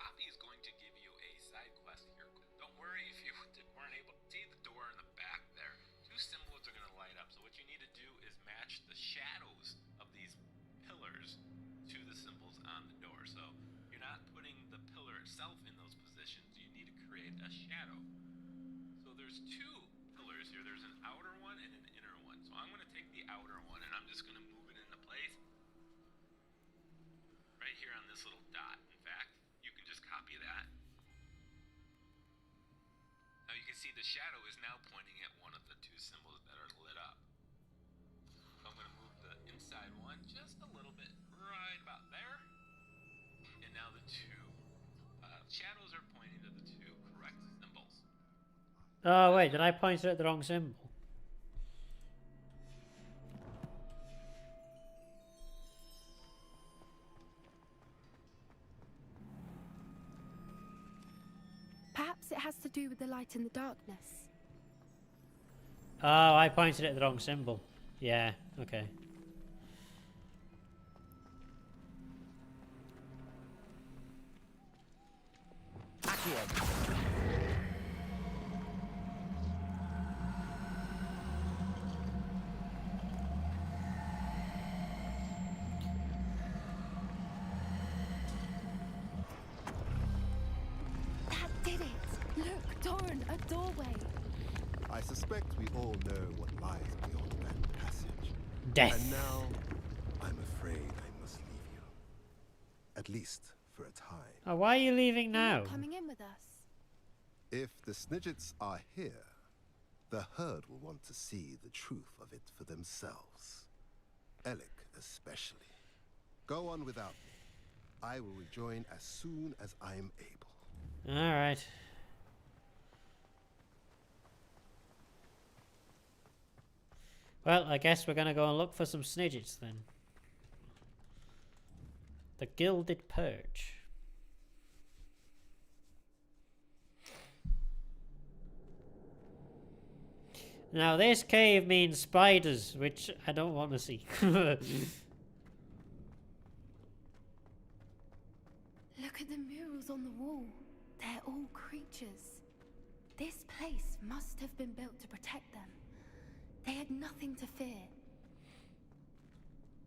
Poppy is going to give you a side quest here. Don't worry if you weren't able to see the door in the back there. Two symbols are going to light up. So what you need to do is match the shadows of these pillars to the symbols on the door. So you're not putting the pillar itself in those positions. You need to create a shadow. So there's two pillars here. There's an outer one and an inner one. So I'm going to take the outer one and I'm just going to move it into place right here on this little dot. In fact, you can just copy that. Now you can see the shadow is now pointing at one of the two symbols that are lit up. So I'm going to move the inside one just a little bit, right about there. And now the two shadows are pointing to the two correct symbols. Oh wait, did I point it at the wrong symbol? Perhaps it has to do with the light in the darkness. Oh, I pointed at the wrong symbol. Yeah, okay. A doorway. I suspect we all know what lies beyond that passage. Death. And now, I'm afraid I must leave you. At least for a time. Oh, why are you leaving You're now? not coming in with us. If the Snidgets are here, the herd will want to see the truth of it for themselves. Alec especially. Go on without me. I will rejoin as soon as I'm able. Alright. Well, I guess we're gonna go and look for some Snidgets then. The Gilded Perch. Now this cave means spiders, which I don't want to see. Look at the murals on the wall. They're all creatures. This place must have been built to protect them. They had nothing to fear.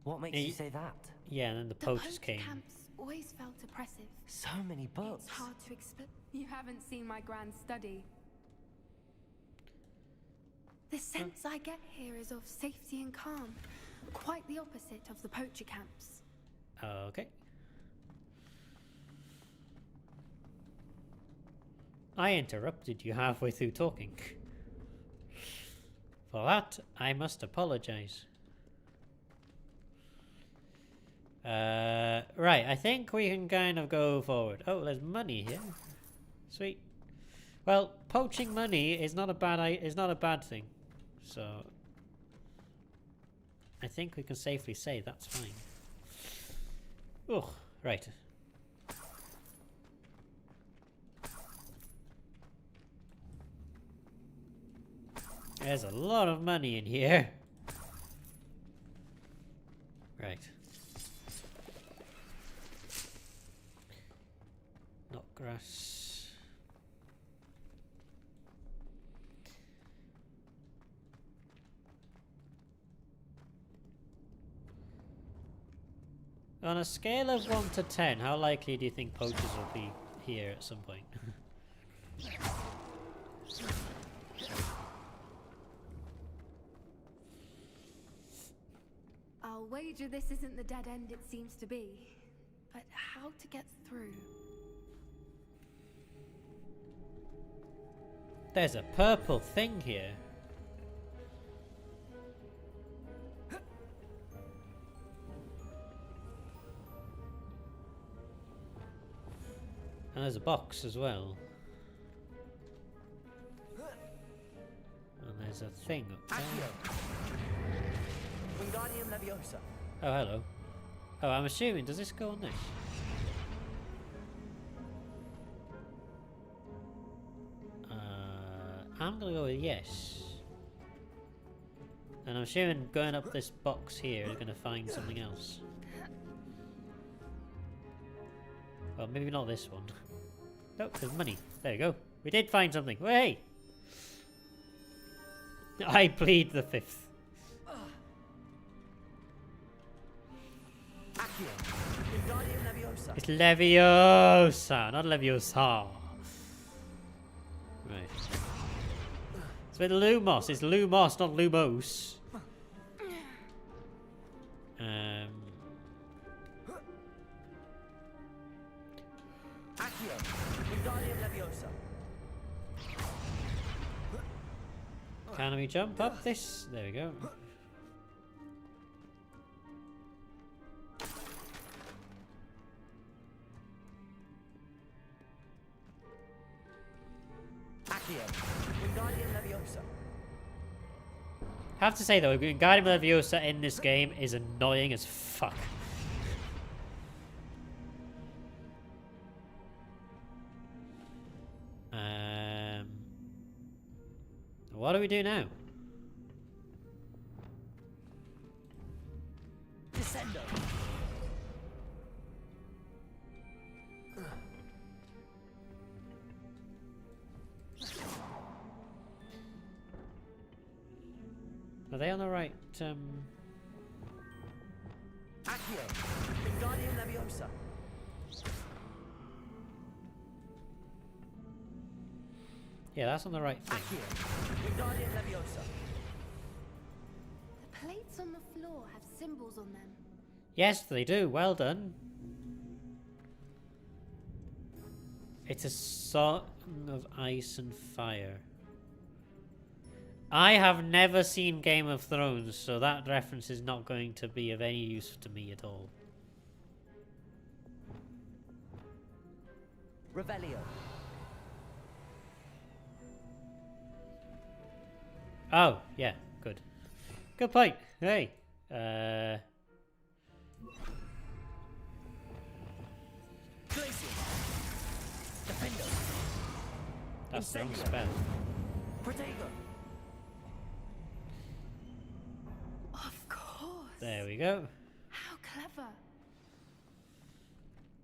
What makes you say that? Yeah, and then the poachers came. Camps always felt oppressive. So many books. It's hard to explain. You haven't seen my grand study. The sense I get here is of safety and calm. Quite the opposite of the poacher camps. Okay. I interrupted you halfway through talking. For that, I must apologize. Right, I think we can kind of go forward. Oh, there's money here. Sweet. Well, poaching money is not a bad thing. So I think we can safely say that's fine. Oh, right. There's a lot of money in here. Right. Not grass. On a scale of 1 to 10, how likely do you think poachers will be here at some point? I'll wager this isn't the dead end it seems to be. But how to get through? There's a purple thing here. And there's a box as well. And there's a thing up there. Oh, hello. Oh, I'm assuming, does this go on this? I'm gonna go with yes. And I'm assuming going up this box here is gonna find something else. Well, maybe not this one. Oh, there's money. There you go. We did find something. Hey! I plead the fifth. It's Leviosa, not Leviosa. Right. It's with Lumos. It's Lumos, not Lumos. Can we jump up this? There we go. I have to say though, Wingardium Leviosa in this game is annoying as fuck. What do we do now? Descendo. Are they on the right, Accio. Wingardium Leviosa. Yeah, that's on the right thing. Wingardium Leviosa. The plates on the floor have symbols on them. Yes, they do. Well done. It's a song of ice and fire. I have never seen Game of Thrones, so that reference is not going to be of any use to me at all. Revelio. Oh, yeah, good. Good point. Hey. Glacier. Defender. That's the wrong spell. Protego. Of course. There we go. How clever.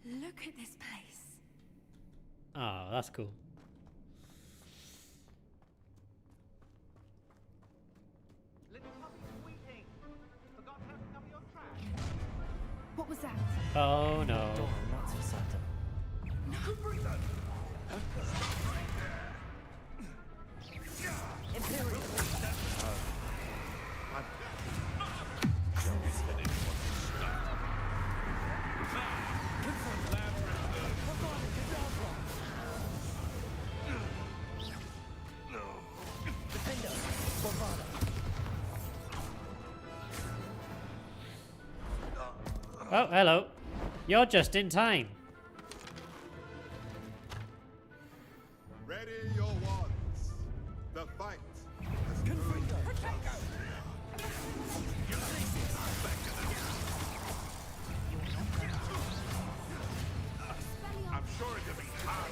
Look at this place. Oh, that's cool. What was that? Oh no. That's for certain. Imperial. Defender. Bombada. Oh, hello. You're just in time. Ready your wands. The fight. Confringo. I'm sure it'll be hard.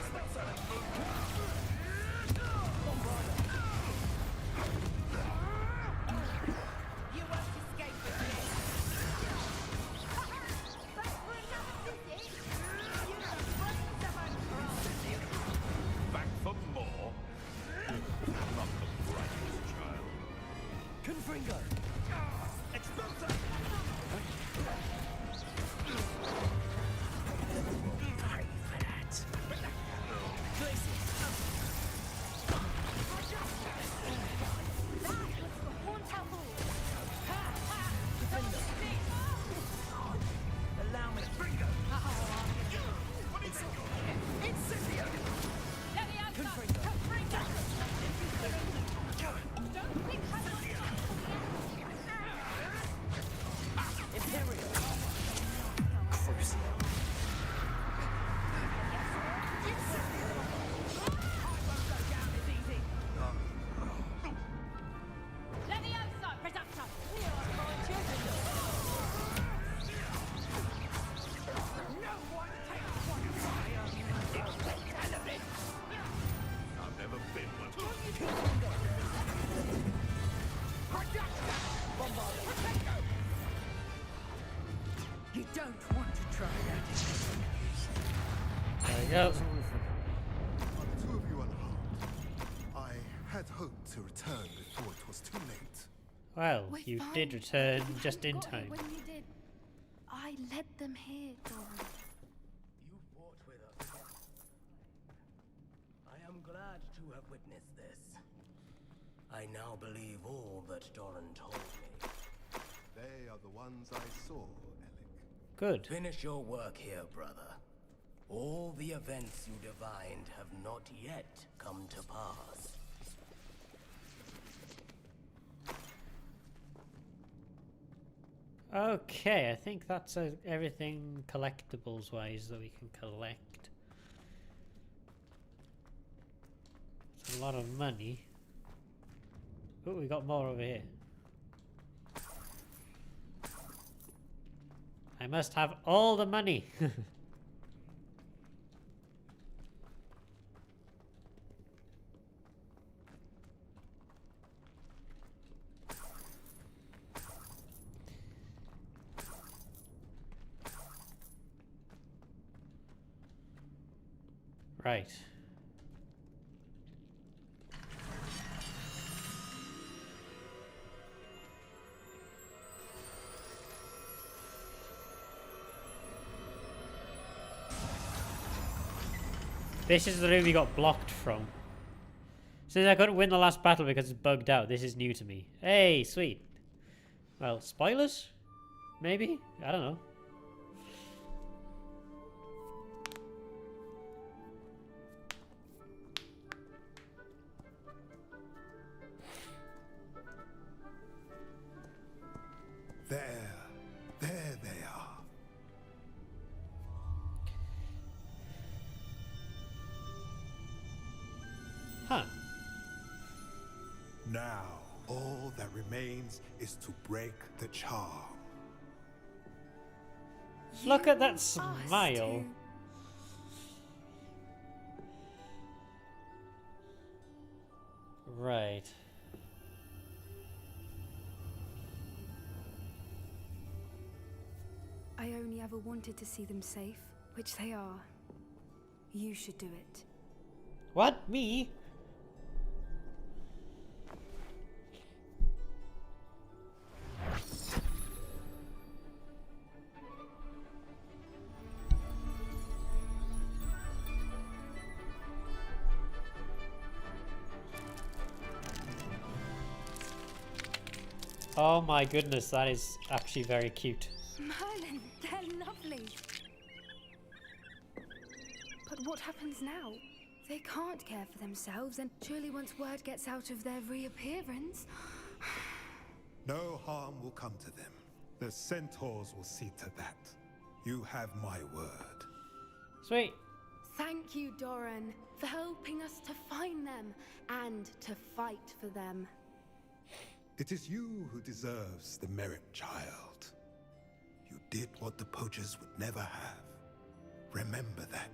You won't escape with this. Back for another visit? You have friends of untrust. Back for more? Not the brightest child. Confringo. Expulsa. Allow me. Incendio. Confringo. Imperial. Crucio. Leviosa, Presumpta. I've never been one. You don't want to try that. There we go. Two of you unharmed. I had hoped to return before it was too late. Well, We're you fine. did return You just in hadn't got here time. When you did, I led them here, Doran. You fought with us. I am glad to have witnessed this. I now believe all that Doran told me. They are the ones I saw, Alec. Good. Finish your work here, brother. All the events you divined have not yet come to pass. Okay, I think that's everything collectibles wise that we can collect. It's a lot of money. Oh, we got more over here. I must have all the money. Right. This is the room we got blocked from. Since I couldn't win the last battle because it's bugged out, this is new to me. Hey, sweet. Well, spoilers? Maybe? I don't know. There they are. Huh. Now, all that remains is to break the charm. Look at that smile. Right. I only ever wanted to see them safe, which they are. You should do it. What? Me? Oh my goodness, that is actually very cute. Merlin, they're lovely. But what happens now? They can't care for themselves, and surely once word gets out of their reappearance... No harm will come to them. The centaurs will see to that. You have my word. Sweet. Thank you, Doran, for helping us to find them and to fight for them. It is you who deserves the merit, child. You did what the poachers would never have. Remember that.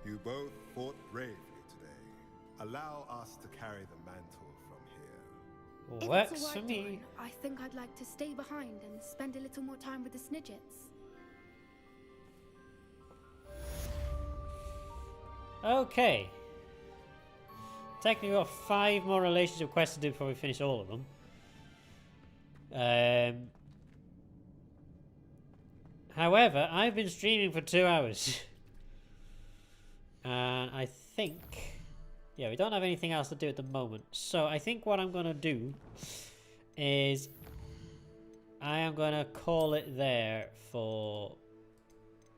You both fought bravely today. Allow us to carry the mantle from here. If Works it's all right, for me. Doran, I think I'd like to stay behind and spend a little more time with the Snidgets. Okay. Technically, we've got 5 more relationship quests to do before we finish all of them. However, I've been streaming for 2 hours. And I think... Yeah, we don't have anything else to do at the moment. So I think what I'm going to do is... I am going to call it there for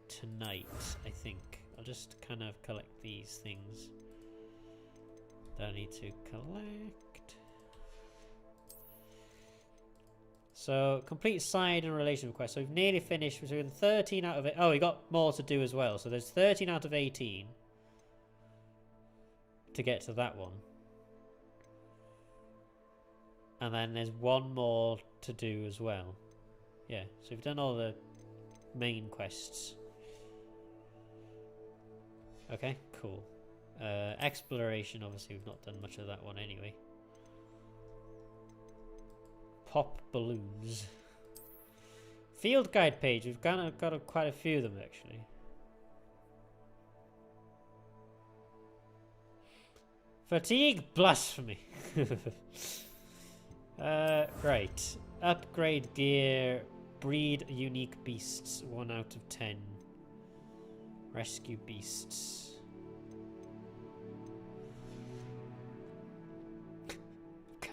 tonight, I think. I'll just kind of collect these things that I need to collect. So, complete side and relation request. So we've nearly finished. We're doing 13 out of it. Oh, we got more to do as well. So there's 13 out of 18 to get to that one. And then there's one more to do as well. Yeah, so we've done all the main quests. Okay, cool. Exploration, obviously we've not done much of that one anyway. Pop balloons. Field guide page, we've got quite a few of them actually. Fatigue, blasphemy. Right. Upgrade gear, breed unique beasts, 1 out of 10. Rescue beasts.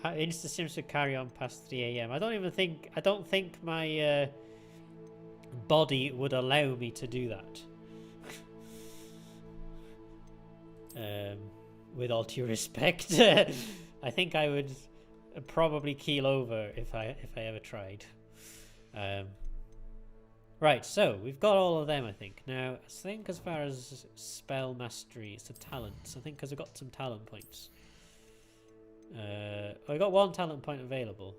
InstaSim should carry on past 3 AM. I don't think my body would allow me to do that. With all due respect, I think I would probably keel over if I ever tried. Right, so we've got all of them, I think. Now, I think as far as spell mastery, it's the talents. I think because I've got some talent points. I got 1 talent point available.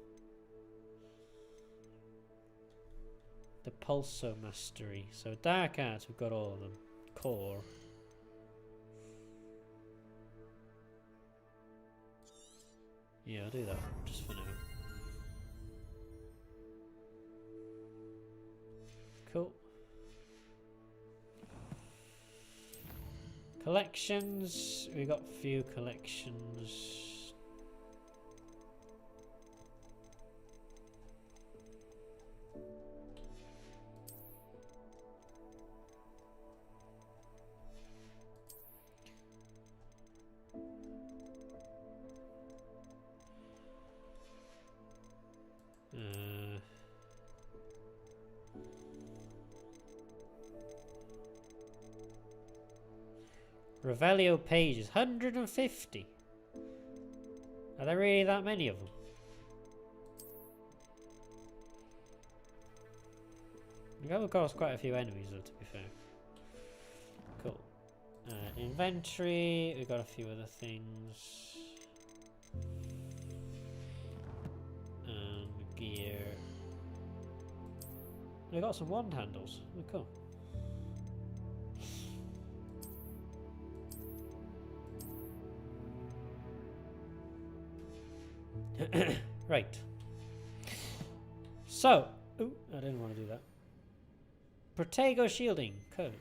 The pulso mastery. So dark arts, we've got all of them. Core. Yeah, I'll do that just for now. Cool. Collections. We got a few collections. Revelio pages, 150. Are there really that many of them? We've come across quite a few enemies though, to be fair. Cool. Inventory, we've got a few other things. Gear. We've got some wand handles. Oh, cool. Right. So, ooh, I didn't want to do that. Protego shielding. Cool.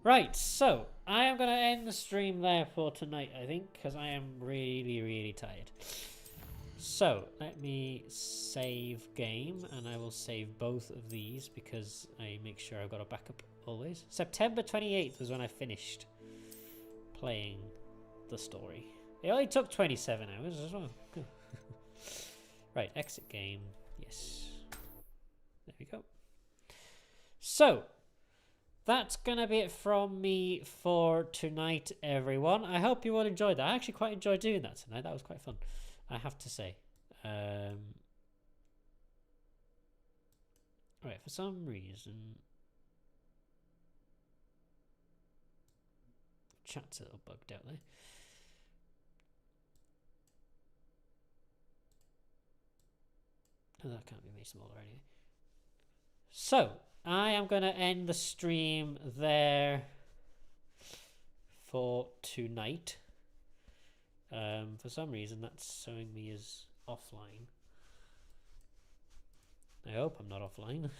Right, so I am going to end the stream there for tonight, I think, because I am really, really tired. So, let me save game, and I will save both of these because I make sure I've got a backup always. September 28th was when I finished playing the story. It only took 27 hours as well. Cool. Right, exit game. Yes. There we go. So, that's gonna be it from me for tonight, everyone. I hope you all enjoyed that. I actually quite enjoyed doing that tonight. That was quite fun, I have to say. Right, for some reason, chat's a little bugged out there. Oh, that can't be made smaller anyway. So, I am going to end the stream there for tonight. For some reason, that's showing me as offline. I hope I'm not offline.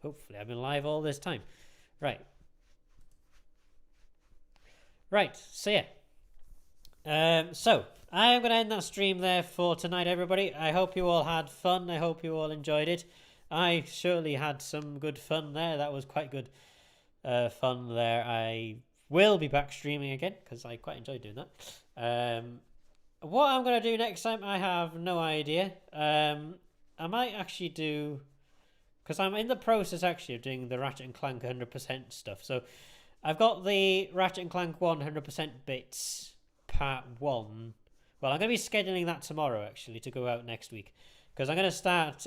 Hopefully, I've been live all this time. Right. Right, so yeah. So, I am going to end that stream there for tonight, everybody. I hope you all had fun. I hope you all enjoyed it. I surely had some good fun there. That was quite good fun there. I will be back streaming again because I quite enjoyed doing that. What I'm going to do next time, I have no idea. I might actually do... because I'm in the process actually of doing the Ratchet & Clank 100% stuff. So I've got the Ratchet & Clank 100% bits part 1. Well, I'm going to be scheduling that tomorrow actually to go out next week. Because I'm going to start...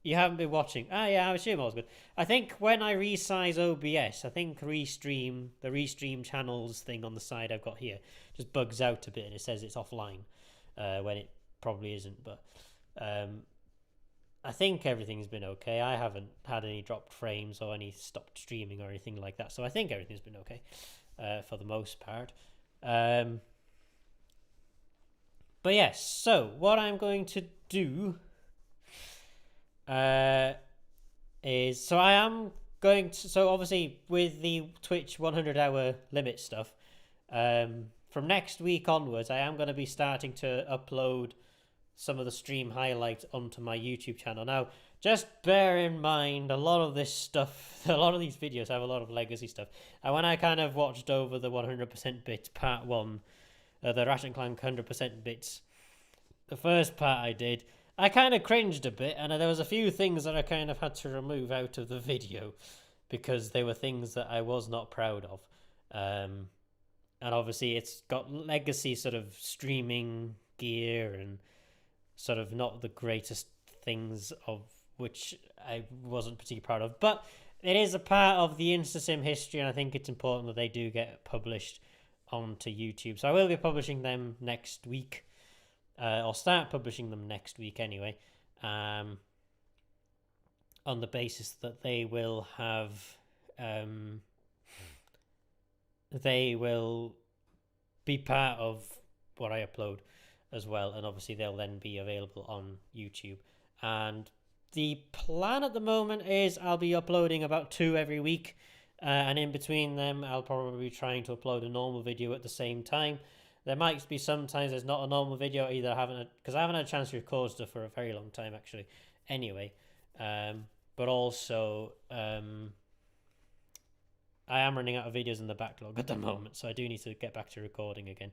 You haven't been watching. Ah, yeah, I assume all's good. I think when I resize OBS, I think the restream channels thing on the side I've got here just bugs out a bit and it says it's offline when it probably isn't. But I think everything's been okay. I haven't had any dropped frames or any stopped streaming or anything like that. So I think everything's been okay for the most part. But yes, so what I'm going to do... is so I am going to, so obviously with the Twitch 100-hour limit stuff, from next week onwards I am going to be starting to upload some of the stream highlights onto my YouTube channel. Now just bear in mind a lot of this stuff, a lot of these videos have a lot of legacy stuff, and when I kind of watched over the 100% bits part 1, the Ratchet & Clank 100% bits, the first part I did, I kind of cringed a bit, and there was a few things that I kind of had to remove out of the video because they were things that I was not proud of. And obviously it's got legacy sort of streaming gear and sort of not the greatest things of which I wasn't particularly proud of. But it is a part of the InstaSim history, and I think it's important that they do get published onto YouTube. So I will be publishing them next week. I'll start publishing them next week anyway, on the basis that they will have, they will be part of what I upload as well, and obviously they'll then be available on YouTube. And the plan at the moment is I'll be uploading about 2 every week, and in between them I'll probably be trying to upload a normal video at the same time. There might be sometimes there's not a normal video either, because I haven't had a chance to record stuff for a very long time actually anyway, but also I am running out of videos in the backlog at the moment, so I do need to get back to recording again.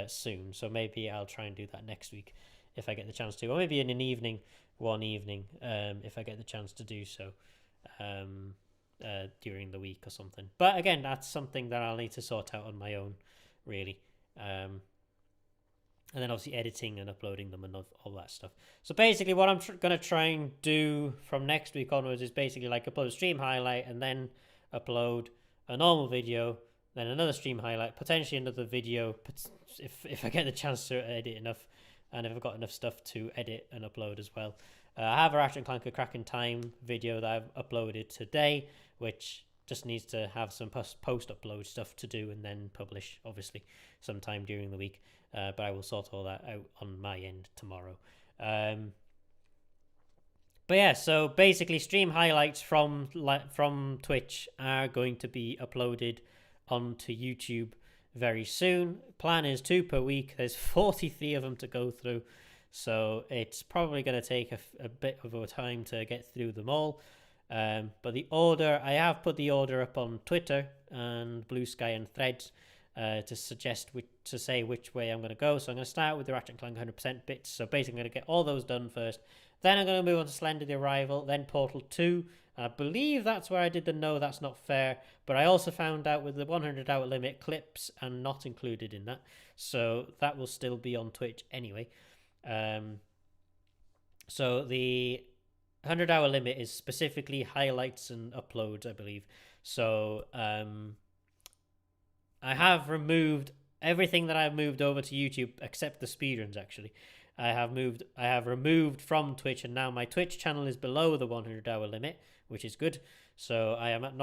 soon. So maybe I'll try and do that next week if I get the chance to, or maybe in an evening, one evening, if I get the chance to do so during the week or something. But again, that's something that I'll need to sort out on my own, really. And then obviously editing and uploading them and all that stuff. So basically what I'm going to try and do from next week onwards is basically like upload a stream highlight and then upload a normal video, then another stream highlight, potentially another video if I get the chance to edit enough, and if I've got enough stuff to edit and upload as well. I have a Ratchet & Clank A Crack in Time video that I've uploaded today, which just needs to have some post-upload stuff to do and then publish, obviously, sometime during the week. But I will sort all that out on my end tomorrow. But yeah, so basically stream highlights from Twitch are going to be uploaded onto YouTube very soon. Plan is 2 per week. There's 43 of them to go through. So it's probably going to take a bit of a time to get through them all. But the order, I have put the order up on Twitter and Blue Sky and Threads to say which way I'm going to go. So I'm going to start with the Ratchet & Clank 100% bits. So basically I'm going to get all those done first. Then I'm going to move on to Slender the Arrival, then Portal 2. I believe that's where I did the No, That's Not Fair. But I also found out with the 100-hour limit, clips are not included in that. So that will still be on Twitch anyway. So the 100-hour limit is specifically highlights and uploads, I believe. So I have removed everything that I've moved over to YouTube except the speedruns. Actually, I have removed from Twitch, and now my Twitch channel is below the 100-hour limit, which is good. So I'm at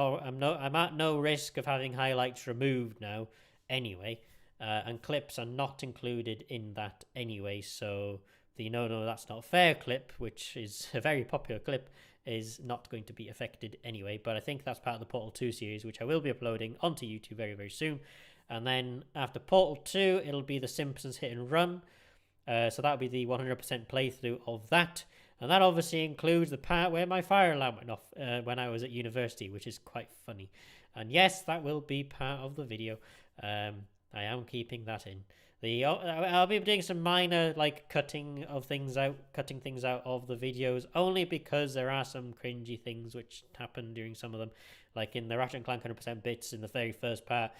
no risk of having highlights removed now, anyway. And clips are not included in that anyway. So the No, That's Not Fair clip, which is a very popular clip, is not going to be affected anyway. But I think that's part of the Portal 2 series, which I will be uploading onto YouTube very, very soon. And then after Portal 2, it'll be the Simpsons Hit and Run. So that'll be the 100% playthrough of that. And that obviously includes the part where my fire alarm went off when I was at university, which is quite funny. And yes, that will be part of the video. I am keeping that in. I'll be doing some minor cutting things out of the videos, only because there are some cringy things which happen during some of them. Like in the Ratchet & Clank 100% bits in the very first part,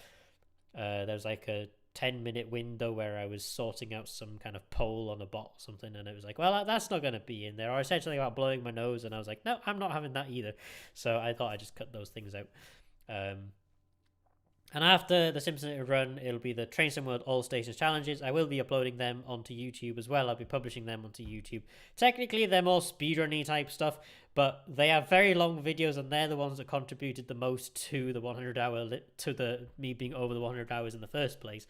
there was like a 10-minute window where I was sorting out some kind of pole on a bot or something, and it was like, well, that's not going to be in there. Or I said something about blowing my nose, and I was like, no, I'm not having that either. So I thought I'd just cut those things out. And after the Simpsons run, it'll be the Train Sim World All Stations Challenges. I will be uploading them onto YouTube as well. I'll be publishing them onto YouTube. Technically, they're more speedrunny type stuff, but they are very long videos, and they're the ones that contributed the most to the 100-hour me being over the 100 hours in the first place.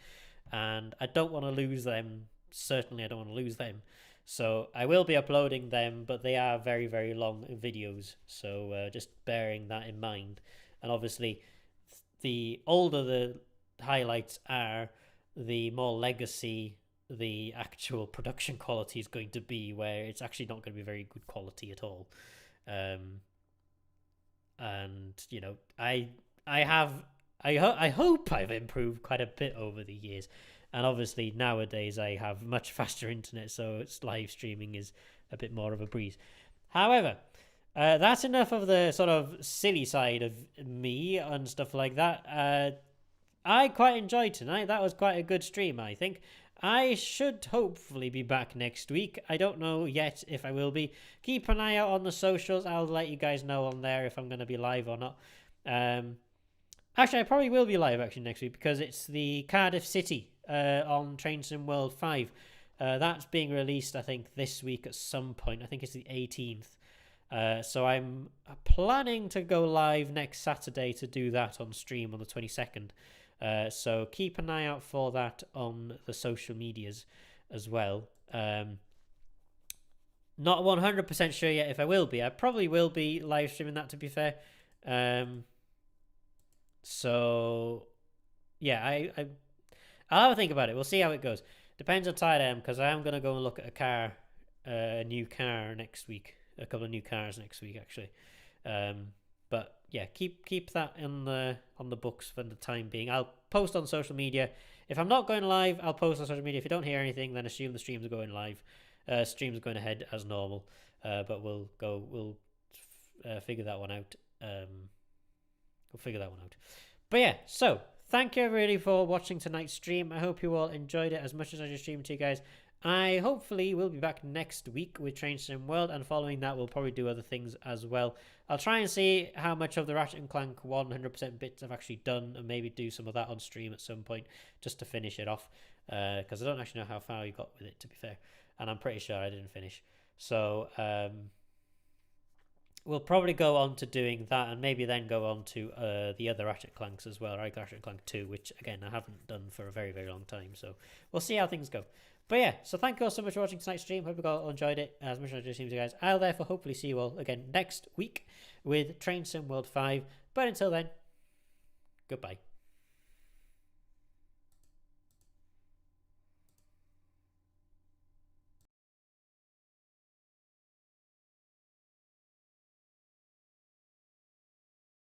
And I don't want to lose them. Certainly, I don't want to lose them. So I will be uploading them, but they are very, very long videos. So just bearing that in mind. And obviously, the older the highlights are, the more legacy the actual production quality is going to be, where it's actually not going to be very good quality at all. And you know, I hope I've improved quite a bit over the years, and obviously nowadays I have much faster internet, so it's live streaming is a bit more of a breeze. However, that's enough of the sort of silly side of me and stuff like that. I quite enjoyed tonight. That was quite a good stream, I think. I should hopefully be back next week. I don't know yet if I will be. Keep an eye out on the socials. I'll let you guys know on there if I'm going to be live or not. Actually, I probably will be live next week, because it's the Cardiff City on Train Sim World 5. That's being released, I think, this week at some point. I think it's the 18th. So I'm planning to go live next Saturday to do that on stream on the 22nd. So keep an eye out for that on the social medias as well. Not 100% sure yet if I will be. I probably will be live streaming that, to be fair. So yeah, I'll have a think about it. We'll see how it goes. Depends how tired I am, because I am going to go and look at a new car next week. A couple of new cars next week, actually. But yeah, keep that on the books for the time being. I'll post on social media. If I'm not going live, I'll post on social media. If you don't hear anything, then assume the streams are going live. Streams are going ahead as normal. But we'll figure that one out. We'll figure that one out. But yeah, so thank you everybody for watching tonight's stream. I hope you all enjoyed it as much as I just streamed to you guys. I hopefully will be back next week with Train Sim World, and following that we'll probably do other things as well. I'll try and see how much of the Ratchet & Clank 100% bits I've actually done, and maybe do some of that on stream at some point just to finish it off, because I don't actually know how far you got with it, to be fair, and I'm pretty sure I didn't finish. So we'll probably go on to doing that, and maybe then go on to the other Ratchet & Clanks as well, right? Ratchet & Clank 2, which again I haven't done for a very, very long time, so we'll see how things go. But yeah, so thank you all so much for watching tonight's stream. Hope you all enjoyed it as much as I just seem to you guys. I'll therefore hopefully see you all again next week with Train Sim World 5. But until then, goodbye.